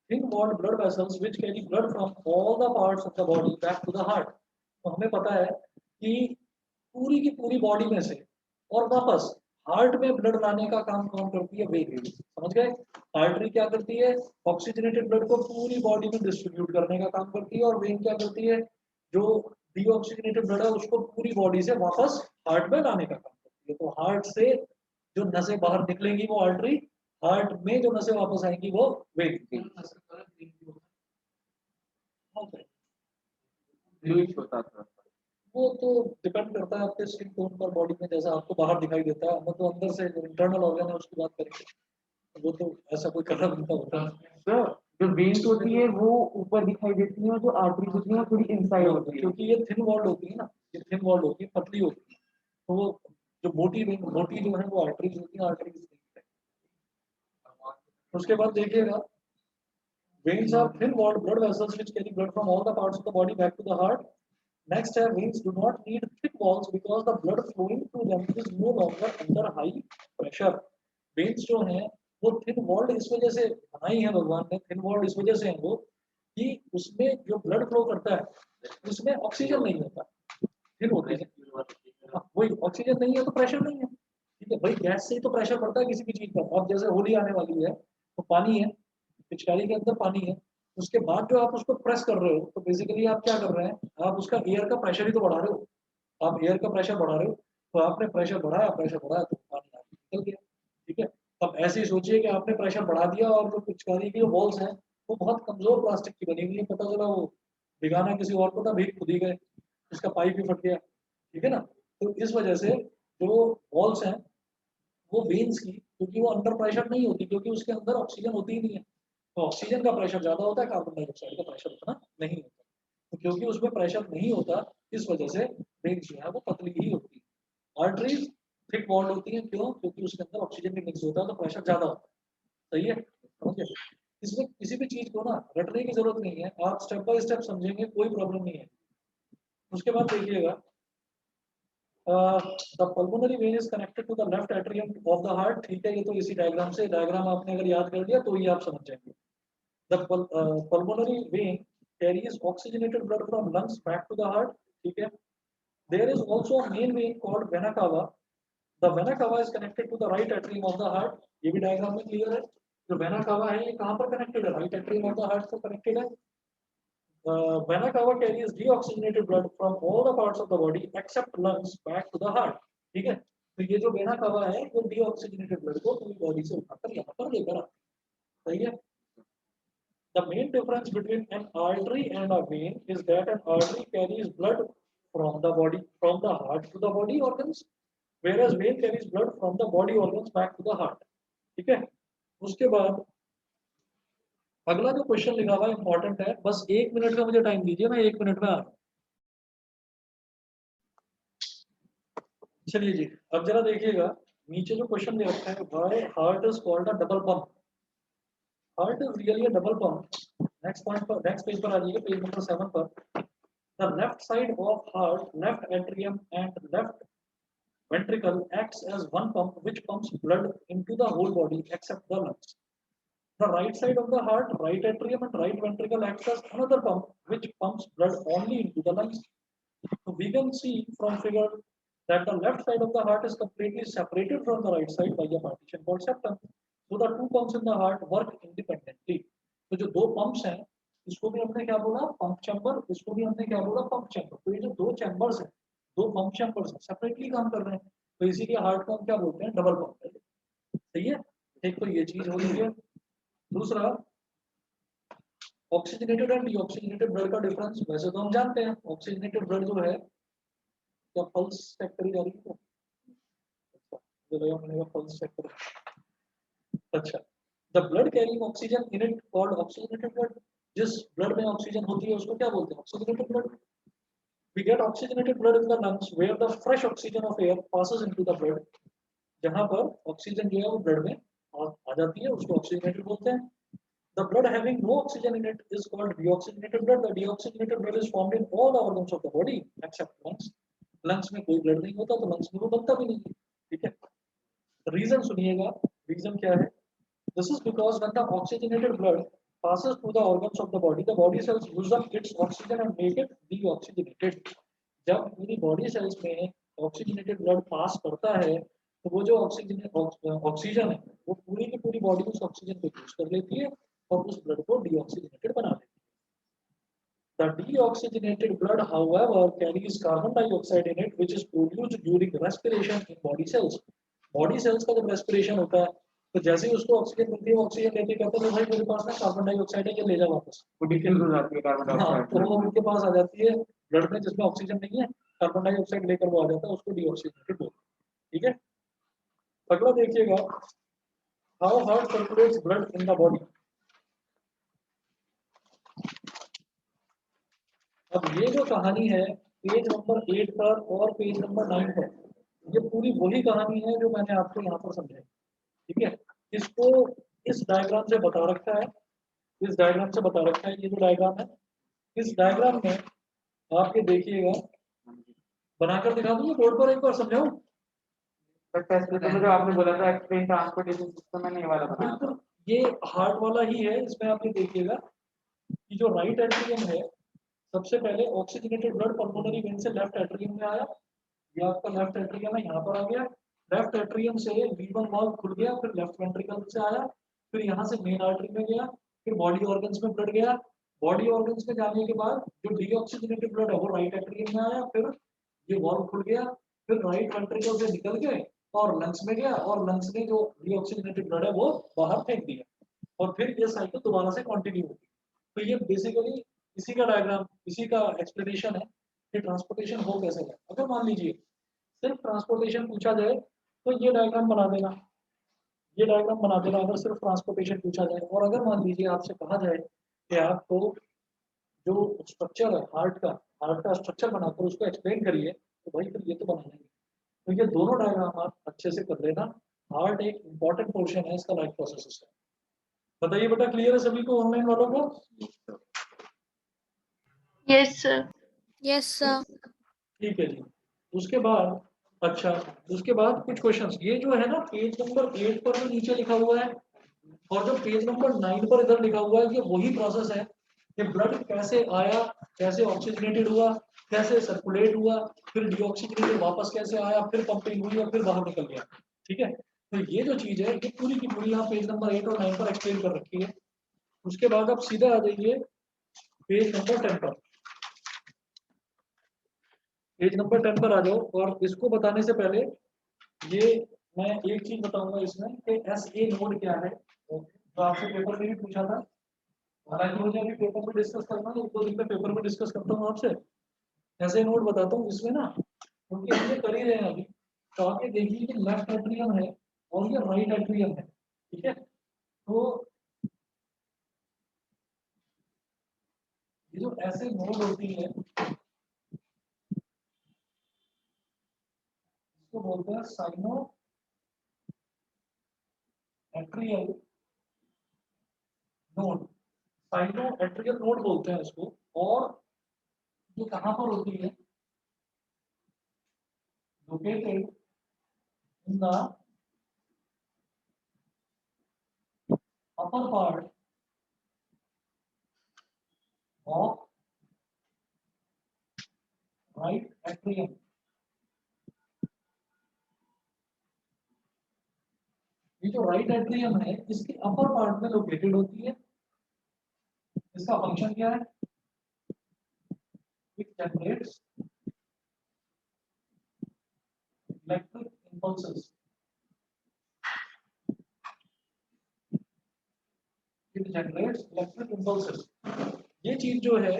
thin-walled blood vessels which carry blood from all the parts of the body back to the heart. तो हमें पता है कि पूरी की पूरी बॉडी में से और वापस हार्ट में ब्लड लाने का काम कौन करती है? वेन। समझ गए? आर्टरी क्या करती है? ऑक्सीजनेटेड ब्लड को पूरी बॉडी में डिस्ट्रीब्यूट करने का काम करती है, और वेन क्या करती है? जो डीऑक्सीजनेटेड ब्लड है उसको पूरी बॉडी से वापस हार्ट में लाने का काम करती है। तो हार्ट से जो नसें बाहर निकलेंगी वो आर्टरी, हार्ट में जो नसें वापस आएंगी वो वेन। ब्लूइश होता था। वो तो डिपेंड करता है आपके स्किन टोन पर, बॉडी में, जैसा आपको बाहर दिखाई देता है। हम तो अंदर से इंटरनल ऑर्गन है उसकी बात करेंगे, वो तो ऐसा कोई कलर नहीं होता। सर जो वेन्स होती है वो ऊपर दिखाई देती है और जो आर्टरीज होती है वो थोड़ी इनसाइड होती है। क्योंकि ये थिन वॉल्ड होती है ना, ये थिन वॉल्ड होती है, पतली होती है, तो वो जो मोटी जो है वो आर्टरीज होती है, आर्टरीज। उसके बाद देखिएगा, veins are thin walled blood vessels which carry blood from all the parts of the body back to the heart. Next है, veins do not need thick walls because the blood flowing through them is no longer under high pressure. Veins जो हैं वो thin walled इस वजह से बनाई है भगवान ने, thin walled इस वजह से हैं वो कि उसमें जो blood flow करता है उसमें ऑक्सीजन नहीं होता, thin होते हैं। वही ऑक्सीजन नहीं है तो प्रेशर नहीं है, ठीक है भाई, गैस से ही तो प्रेशर पड़ता है किसी भी चीज पर। अब जैसे होली आने वाली है तो पानी है, पिचकारी के अंदर पानी है, उसके बाद जो आप उसको प्रेस कर रहे हो तो बेसिकली आप क्या कर रहे हैं, आप उसका एयर का प्रेशर ही तो बढ़ा रहे हो। आप एयर का प्रेशर बढ़ा रहे हो, तो आपने प्रेशर बढ़ाया तो पानी आगे निकल गया, ठीक है। अब ऐसे ही सोचिए कि आपने प्रेशर बढ़ा दिया और जो पिचकारी की वॉल्स हैं वो बहुत कमजोर प्लास्टिक की बनी हुई है, पता चला वो भिगाना किसी और को था, भीग खुद ही गए, उसका पाइप ही फट गया, ठीक है ना। तो इस वजह से जो वॉल्स हैं वो वेन्स की, क्योंकि वो अंडर प्रेशर नहीं होती, क्योंकि उसके अंदर ऑक्सीजन होती ही नहीं है, तो ऑक्सीजन का प्रेशर ज्यादा होता है, कार्बन डाइऑक्साइड का प्रेशर उतना नहीं होता। तो क्योंकि उसमें प्रेशर नहीं होता, इस वजह से वेन्स जो है वो पतली ही होती है। आर्टरीज थिक वॉल्ड होती है, क्यों? क्योंकि उसके अंदर ऑक्सीजन भी मिक्स होता है तो प्रेशर ज्यादा होता है, सही है, समझे। इसमें किसी भी चीज को ना रटने की जरूरत नहीं है, आप स्टेप बाय स्टेप समझेंगे, कोई प्रॉब्लम नहीं है। उसके बाद देखिएगा, the pulmonary vein is connected to the left atrium of the heart, ठीक है, ये तो इसी डायग्राम से, डायग्राम आपने अगर याद कर लिया तो ही आप समझ जाएंगे। The pulmonary vein carries oxygenated blood from lungs back to the heart, ठीक है। There is also a main vein called vena cava. The vena cava is connected to the right atrium of the heart, ये भी diagram में clear है। जो vena cava है ये कहाँ पर कनेक्टेड है, right atrium of the heart से कनेक्टेड है। Vena cava carries deoxygenated blood from all the parts of the body except lungs back to the heart, ठीक है। तो ये जो वेना कावा है वो deoxygenated blood को पूरी बॉडी से उठाकर यहाँ पर लेकर आता है, सही है। The main difference between an artery and a vein is that an artery carries blood from the body, from the heart to the body organs, whereas vein carries blood from the body organs back to the heart, ठीक है। उसके बाद अगला जो question लिखा हुआ important है, बस 1 मिनट का मुझे टाइम दीजिए, मैं 1 मिनट में आ रहा हूँ। चलिए जी, अब जरा देखिएगा, नीचे जो क्वेश्चन दे रखा है, why heart is called a double pump. Heart is really a double pump. Next point पर, नेक्स्ट पेज पर आ जाइए, पेज नंबर 7 पर। The left side of heart, left atrium and left ventricle acts as one pump which pumps blood into the whole body except the lungs. The right side of the heart, right atrium and right ventricle acts as another pump which pumps blood only into the lungs. So we can see from figure that the left side of the heart is completely separated from the right side by a partition called septum. So the two pumps in the heart work independently. तो जो दो pumps हैं, इसको भी हमने क्या बोला, pump chamber, इसको भी हमने क्या बोला, पंप चैम्बर। तो ये जो दो चैम्बर्स हैं, दो पंप चैम्बर्स सेपरेटली काम कर रहे हैं, तो इसीलिए हार्ट को हम क्या बोलते हैं, डबल पंप है, सही है। एक तो ये चीज हो रही है। दूसरा, ऑक्सीजनेटेड एंड डीऑक्सीजनेटेड ब्लड का डिफरेंस वैसे तो हम जानते हैं, ऑक्सीजनेटेड ब्लड जो है, क्या पल्स चेक करी जा रही है, अच्छा पल्स चेक कर, अच्छा। The blood carrying oxygen in it called oxygenated blood. जिस ब्लड में ऑक्सीजन होती है उसको क्या बोलते हैं, oxygenated blood. We get oxygenated blood in the lungs where the fresh oxygen of air passes into the blood. जहाँ पर ऑक्सीजन जो है वो ब्लड में आ जाती है, उसको ऑक्सीजनेटेड बोलते हैं। The blood having no oxygen in it is called deoxygenated blood. The deoxygenated blood is formed in all the organs of the body except lungs. Lungs में कोई ब्लड नहीं होता, तो lungs में वो बनता भी नहीं है, ठीक है। रीजन सुनिएगा, रीजन क्या है। This is because when the oxygenated blood passes through the organs of the body cells use up its oxygen and make it deoxygenated. जब पूरी बॉडी सेल्स में ऑक्सीजनेटेड ब्लड पास करता है, तो वो जो ऑक्सीजन है वो पूरी की पूरी बॉडी उस ऑक्सीजन को यूज कर लेती है और उस ब्लड को डीऑक्सीजनेटेड बना देती है। The deoxygenated blood, however, carries carbon dioxide in it, which is produced during respiration in body cells. Body cells का जब रेस्पिरेशन होता है, तो जैसे ही उसको ऑक्सीजन मिलती है, वो ऑक्सीजन लेके कहते हैं भाई मेरे पास में कार्बन डाइऑक्साइड है, ये ले जाओ वापस। वो डिकेल हो जाती है कार्बन हाँ, डाइऑक्साइड। तो वो उनके पास आ जाती है ब्लड में जिसमें ऑक्सीजन नहीं है, कार्बन डाइऑक्साइड लेकर वो आ जाता है, उसको डीऑक्सीजनेटेड बोलते हैं। ठीक है, अगला देखिएगा, how heart circulates blood in the body. अब ये जो कहानी है पेज नंबर 8 पर और पेज नंबर 9 पर, ये पूरी वही कहानी है जो मैंने आपको यहाँ पर समझाई। ठीक है, इसको इस डायग्राम से बता रखा है, इस डायग्राम से बता रखा है, ये जो डायग्राम है, इस डायग्राम में आप ये देखिएगा, बनाकर दिखा दूंगा बोर्ड पर, एक बार समझाऊं। तो जो आपने बोला था एक्सप्लेन ट्रांसपोर्टेशन सिस्टम, मैंने ये वाला बनाया था। बिल्कुल ये हार्ट वाला ही है। इसमें आप ये देखिएगा कि जो राइट एट्रियम है, सबसे पहले ऑक्सीजनेटेड ब्लड पल्मोनरी वेन से लेफ्ट एट्रियम में आया, ये आपका लेफ्ट एट्रियम है, यहाँ पर आ गया। लेफ्ट एट्रियम से V1 वाल्व खुल गया, फिर लेफ्ट वेंट्रिकल से आया, फिर यहाँ से मेन आर्टरी में गया, फिर बॉडी ऑर्गन्स में ब्लड गया। बॉडी ऑर्गन्स में जाने के बाद जो डीऑक्सीजनेटेड ब्लड है वो राइट एट्रियम में आया, फिर ये वाल्व खुल गया, फिर राइट वेंट्रिकल से निकल गए और लंग्स में गया, और लंग्स ने जो डीऑक्सीजनेटेड ब्लड है वो बाहर फेंक दिया, और फिर ये साइकिल दोबारा से कंटिन्यू होगी। तो ये बेसिकली इसी का डायग्राम, इसी का एक्सप्लेनेशन है कि ट्रांसपोर्टेशन हो कैसे है। अगर मान लीजिए सिर्फ ट्रांसपोर्टेशन पूछा जाए तो ये डायग्राम बना देना, ये डायग्राम बना देना अगर सिर्फ ट्रांसपोर्टेशन पूछा जाए। और अगर मान लीजिए आपसे कहा जाए कि आपको जो स्ट्रक्चर है हार्ट का स्ट्रक्चर बनाकर उसको एक्सप्लेन करिए, तो भाई फिर ये तो बना देंगे। तो ये दोनों डायग्राम आप अच्छे से कर लेना। हार्ट एक इंपॉर्टेंट पोर्शन है इसका लाइफ प्रोसेस सिस्टम। बताइए बेटा, क्लियर है सभी को, ऑनलाइन वालों को? Yes, sir. Yes sir. ठीक है जी। उसके बाद अच्छा, उसके बाद कुछ क्वेश्चंस, ये जो है ना पेज नंबर 8 पर जो नीचे लिखा हुआ है और जो पेज नंबर 9 पर इधर लिखा हुआ है, ये वही प्रोसेस है कि ब्लड कैसे आया, कैसे ऑक्सीजनेटेड हुआ, कैसे सर्कुलेट हुआ, फिर डीऑक्सीजनेटेड वापस कैसे आया, फिर पंपिंग हुई और फिर बाहर निकल गया। ठीक है, तो ये जो चीज है ये पूरी की पूरी यहाँ पेज नंबर 8 और 9 पर एक्सप्लेन कर रखी है। उसके बाद आप सीधा आ जाइए पेज नंबर 10 पर। पेज नंबर 10 पर आ जाओ, और इसको बताने से पहले ये मैं एक चीज बताऊंगा इसमें कि SA नोड क्या है, तो आपसे पेपर में भी पूछा था। हालांकि मुझे अभी पेपर में डिस्कस करना है, 1-2 दिन में पेपर में डिस्कस करता हूँ आपसे। ऐसे नोड बताता हूँ इसमें ना, क्योंकि हम ये कर ही रहे हैं अभी। तो आप ये देखिए कि लेफ्ट एट्रियम है और ये राइट एट्रियम है। ठीक है, तो ये जो ऐसे नोड होती है इसको बोलते हैं cyano atrial node, cyano atrial node बोलते हैं इसको। और ये कहाँ पर होती है? Located in the upper part of right atrium. ये जो राइट एट्रियम है इसके अपर पार्ट में लोकेटेड होती है। इसका फंक्शन क्या है? It generates electric impulses. It generates electric impulses. ये चीज जो है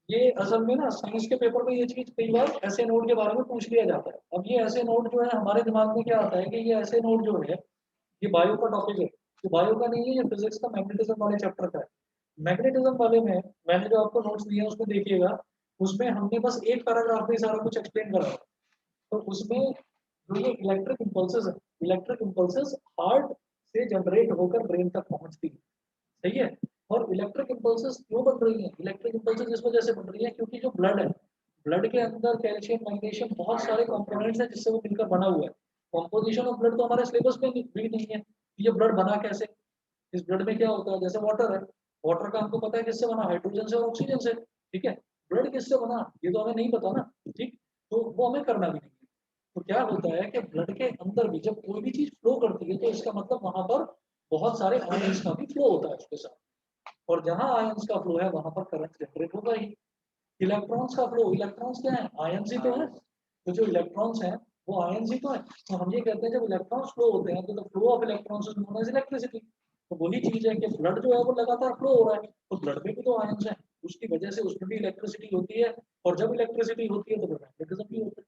ये असल में ना साइंस के पेपर में ये चीज कई बार ऐसे नोड के बारे में पूछ लिया जाता है। अब ये ऐसे नोड जो है हमारे दिमाग में क्या आता है कि ये ऐसे नोड जो है ये बायो का टॉपिक है। ये बायो का नहीं है, ये फिजिक्स का मैग्नेटिज्म वाले चैप्टर का है। मैग्नेटिज्म वाले में मैंने जो आपको नोट्स दिए हैं उसमें देखिएगा, उसमें हमने बस एक पैराग्राफ में सारा कुछ एक्सप्लेन करा है। तो उसमें जो ये इलेक्ट्रिक इंपल्सेस है, इलेक्ट्रिक इंपल्सेस हार्ट से जनरेट होकर ब्रेन तक पहुंचती है। सही है, और इलेक्ट्रिक इंपल्सेस क्यों बन रही है? इलेक्ट्रिक इंपल्सेस इस वजह से बन रही है क्योंकि जो ब्लड है, ब्लड के अंदर कैल्शियम, मैग्नीशियम, बहुत सारे कंपोनेंट्स हैं जिससे वो मिलकर बना हुआ है। कॉम्पोजिशन ऑफ ब्लड तो हमारे सिलेबस में भी नहीं है। ये ब्लड बना कैसे? इस ब्लड में क्या होता है? जैसे वाटर है, वाटर का हमको पता है किससे बना, हाइड्रोजन से और ऑक्सीजन से। ठीक है, ब्लड किससे बना ये तो हमें नहीं पता ना। ठीक, तो वो हमें करना भी नहीं है। तो क्या होता है कि ब्लड के अंदर भी जब कोई भी चीज फ्लो करती है तो इसका मतलब वहां पर बहुत सारे आयंस का भी फ्लो होता है उसके साथ, और जहां आयंस का फ्लो है वहां पर करंट जनरेट होगा ही। इलेक्ट्रॉन्स का फ्लो, इलेक्ट्रॉन्स क्या है? आयंस ही तो है। तो जो इलेक्ट्रॉन्स हैं वो आयंस ही तो है। तो हम ये कहते हैं जब इलेक्ट्रॉन्स फ्लो होते हैं तो flow of electrons is known as electricity. तो वही चीज है कि ब्लड जो है वो लगातार फ्लो हो रहा है, तो ब्लड में भी तो आयंस है। उसकी वजह से उसमें भी इलेक्ट्रिसिटी होती है, और जब इलेक्ट्रिसिटी होती है तो मैग्नेटिज्म भी होता है।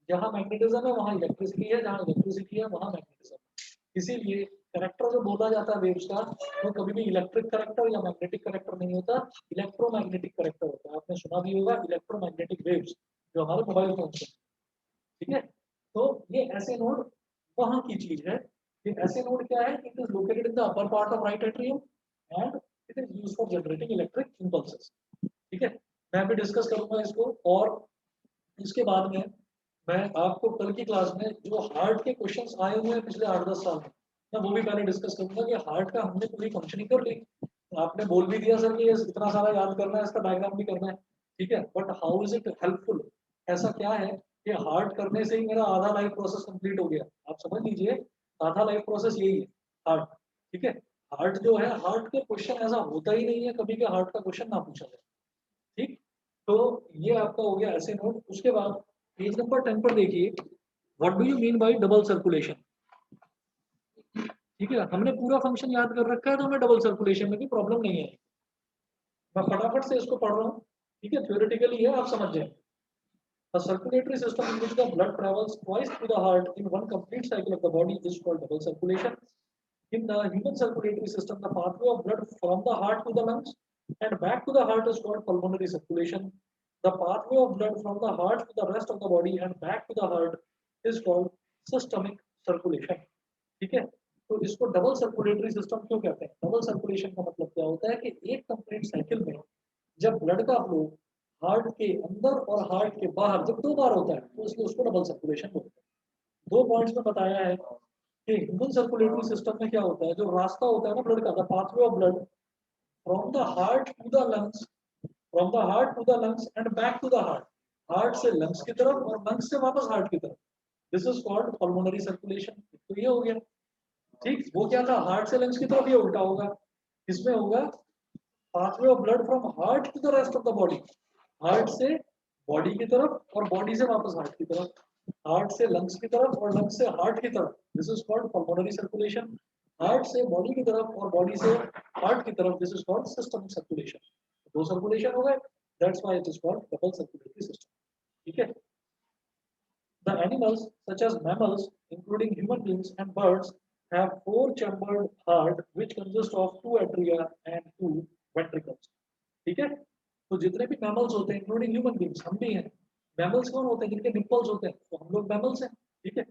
जहाँ मैग्नेटिज्म है वहाँ इलेक्ट्रिसिटी है, जहाँ इलेक्ट्रिसिटी है वहाँ मैग्नेटिज्म है। इसीलिए करेक्टर जो बोला जाता है वेव्स का, वो कभी भी इलेक्ट्रिक करेक्टर या मैग्नेटिक करेक्टर नहीं होता, इलेक्ट्रोमैग्नेटिक करेक्टर होता है। आपने सुना भी होगा इलेक्ट्रोमैग्नेटिक वेव्स जो हमारे मोबाइल फोन से, ठीक है। तो ये ऐसे नोड वहाँ की चीज है। ये ऐसे नोड क्या है, it is located in the upper part of right atrium and it is used for generating electric impulses, ठीक है। मैं अभी डिस्कस करूंगा इसको, और इसके बाद में मैं आपको कल की क्लास में जो हार्ट के क्वेश्चंस आए हुए हैं पिछले 8-10 साल में, मैं वो भी पहले डिस्कस करूंगा कि हार्ट का हमने पूरी फंक्शनिंग कर ली। आपने बोल भी दिया सर कि ये इतना सारा याद करना है, इसका डायग्राम भी करना है, ठीक है, but how is it helpful? ऐसा क्या है कि हार्ट करने से ही मेरा आधा लाइफ प्रोसेस कंप्लीट हो गया। आप समझ लीजिए आधा लाइफ प्रोसेस यही है हार्ट, ठीक है। हार्ट जो है, हार्ट के क्वेश्चन ऐसा होता ही नहीं है कभी के हार्ट का क्वेश्चन ना पूछा जाए, ठीक। तो ये आपका हो गया ऐसे नोट। उसके बाद पेज नंबर 10 पर देखिए, what do you mean by double circulation, ठीक है। हमने पूरा फंक्शन याद कर रखा है तो हमें डबल सर्कुलेशन में भी प्रॉब्लम नहीं है। मैं फटाफट से इसको पढ़ रहा हूँ, ठीक है, थ्योरेटिकली है, आप समझ जाए। A circulatory system in which the blood travels twice through the heart in one complete cycle of the body is called double circulation. In the human circulatory system, the pathway of blood from the heart to the lungs and back to the heart is called pulmonary circulation. The pathway of blood from the heart to the rest of the body and back to the heart is called systemic circulation. ठीक है। तो इसको double circulatory system क्यों कहते हैं? Double circulation का मतलब क्या होता है कि एक कंप्लीट साइकिल में जब ब्लड का फ्लो हार्ट के अंदर और हार्ट के बाहर जब 2 बार होता है तो इसलिए उसको डबल सर्कुलेशन बोलते हैं। 2 पॉइंट्स में बताया है कि ह्यूमन सर्कुलेटरी सिस्टम में क्या होता है, जो रास्ता होता है ना ब्लड का, the pathway of blood from the heart to the lungs, from the heart to the lungs and back to the heart, heart से लंग्स की तरफ और लंग्स से वापस हार्ट की तरफ, this is called pulmonary circulation. तो ये हो गया, ठीक। वो क्या था, हार्ट से लंग्स की तरफ, ये उल्टा होगा। इसमें होगा pathway of blood from heart to the rest of the body, heart से बॉडी की तरफ और बॉडी से वापस हार्ट की तरफ, हार्ट से लंग्स की तरफ और लंग्स से हार्ट की तरफ, this is called pulmonary circulation. Heart से बॉडी की तरफ और बॉडी से हार्ट की तरफ, this is called systemic circulation. 2 circulation हो गए, that's why it is called double circulatory system, ठीक है। The animals such as mammals, including human beings and birds, have 4-chambered heart which consists of 2 atria and 2 ventricles, ठीक है। तो जितने भी mammals होते हैं इंक्लूडिंग ह्यूमन बींग्स, हम भी हैं। मैमल्स कौन होते हैं? जिनके निप्पल्स होते हैं, तो हम लोग मैमल्स हैं, ठीक है।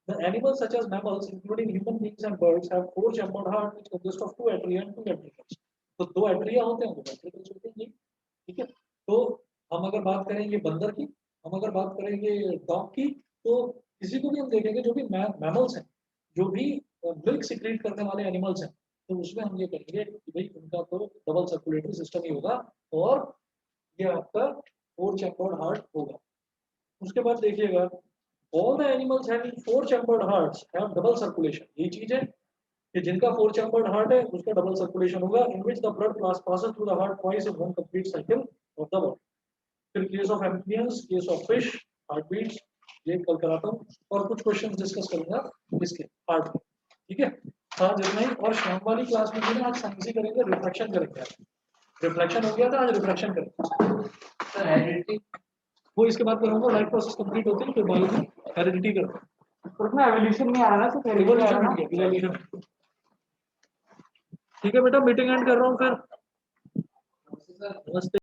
The animals such as mammals including human beings and birds have 4-chambered heart which consist of 2 atria and 2 ventricles. तो 2 atria होते हैं, 2 ventricles होते हैं, ठीक है। तो हम अगर बात करेंगे बंदर की, हम अगर बात करेंगे डॉग की, तो किसी को भी हम देखेंगे जो भी मैमल्स हैं, जो भी मिल्क सिक्रीट करने वाले एनिमल्स हैं, तो उसमें हम ये कहेंगे कि भाई उनका तो डबल सर्कुलेटरी सिस्टम ही होगा और ये आपका 4-chambered हार्ट होगा। उसके बाद देखिएगा, all the animals having 4-chambered hearts have double circulation. ये चीज है कि जिनका 4-chambered हार्ट है उसका डबल सर्कुलेशन होगा, in which the blood passes through the heart twice in one complete cycle of the body. फिर case of amphibians, case of fish, heart beats, ये कल कराता हूँ, और कुछ क्वेश्चन डिस्कस करूंगा इसके हार्ट में, ठीक है। आज इतना ही, और शाम वाली क्लास में भी आज साइंस ही करेंगे, रिफ्लेक्शन करेंगे। रिफ्लेक्शन हो गया था, आज रिफ्लेक्शन करेंगे। वो इसके बाद करूंगा, लाइफ प्रोसेस कंप्लीट होती है फिर बायोलॉजी हेरिडिटी करते हैं। उसमें एवोल्यूशन नहीं आ रहा ना, सिर्फ इवोल्यूशन आ गया, इवोल्यूशन। ठीक है बेटा, मीटिंग एंड कर रहा हूँ फिर। नमस्ते।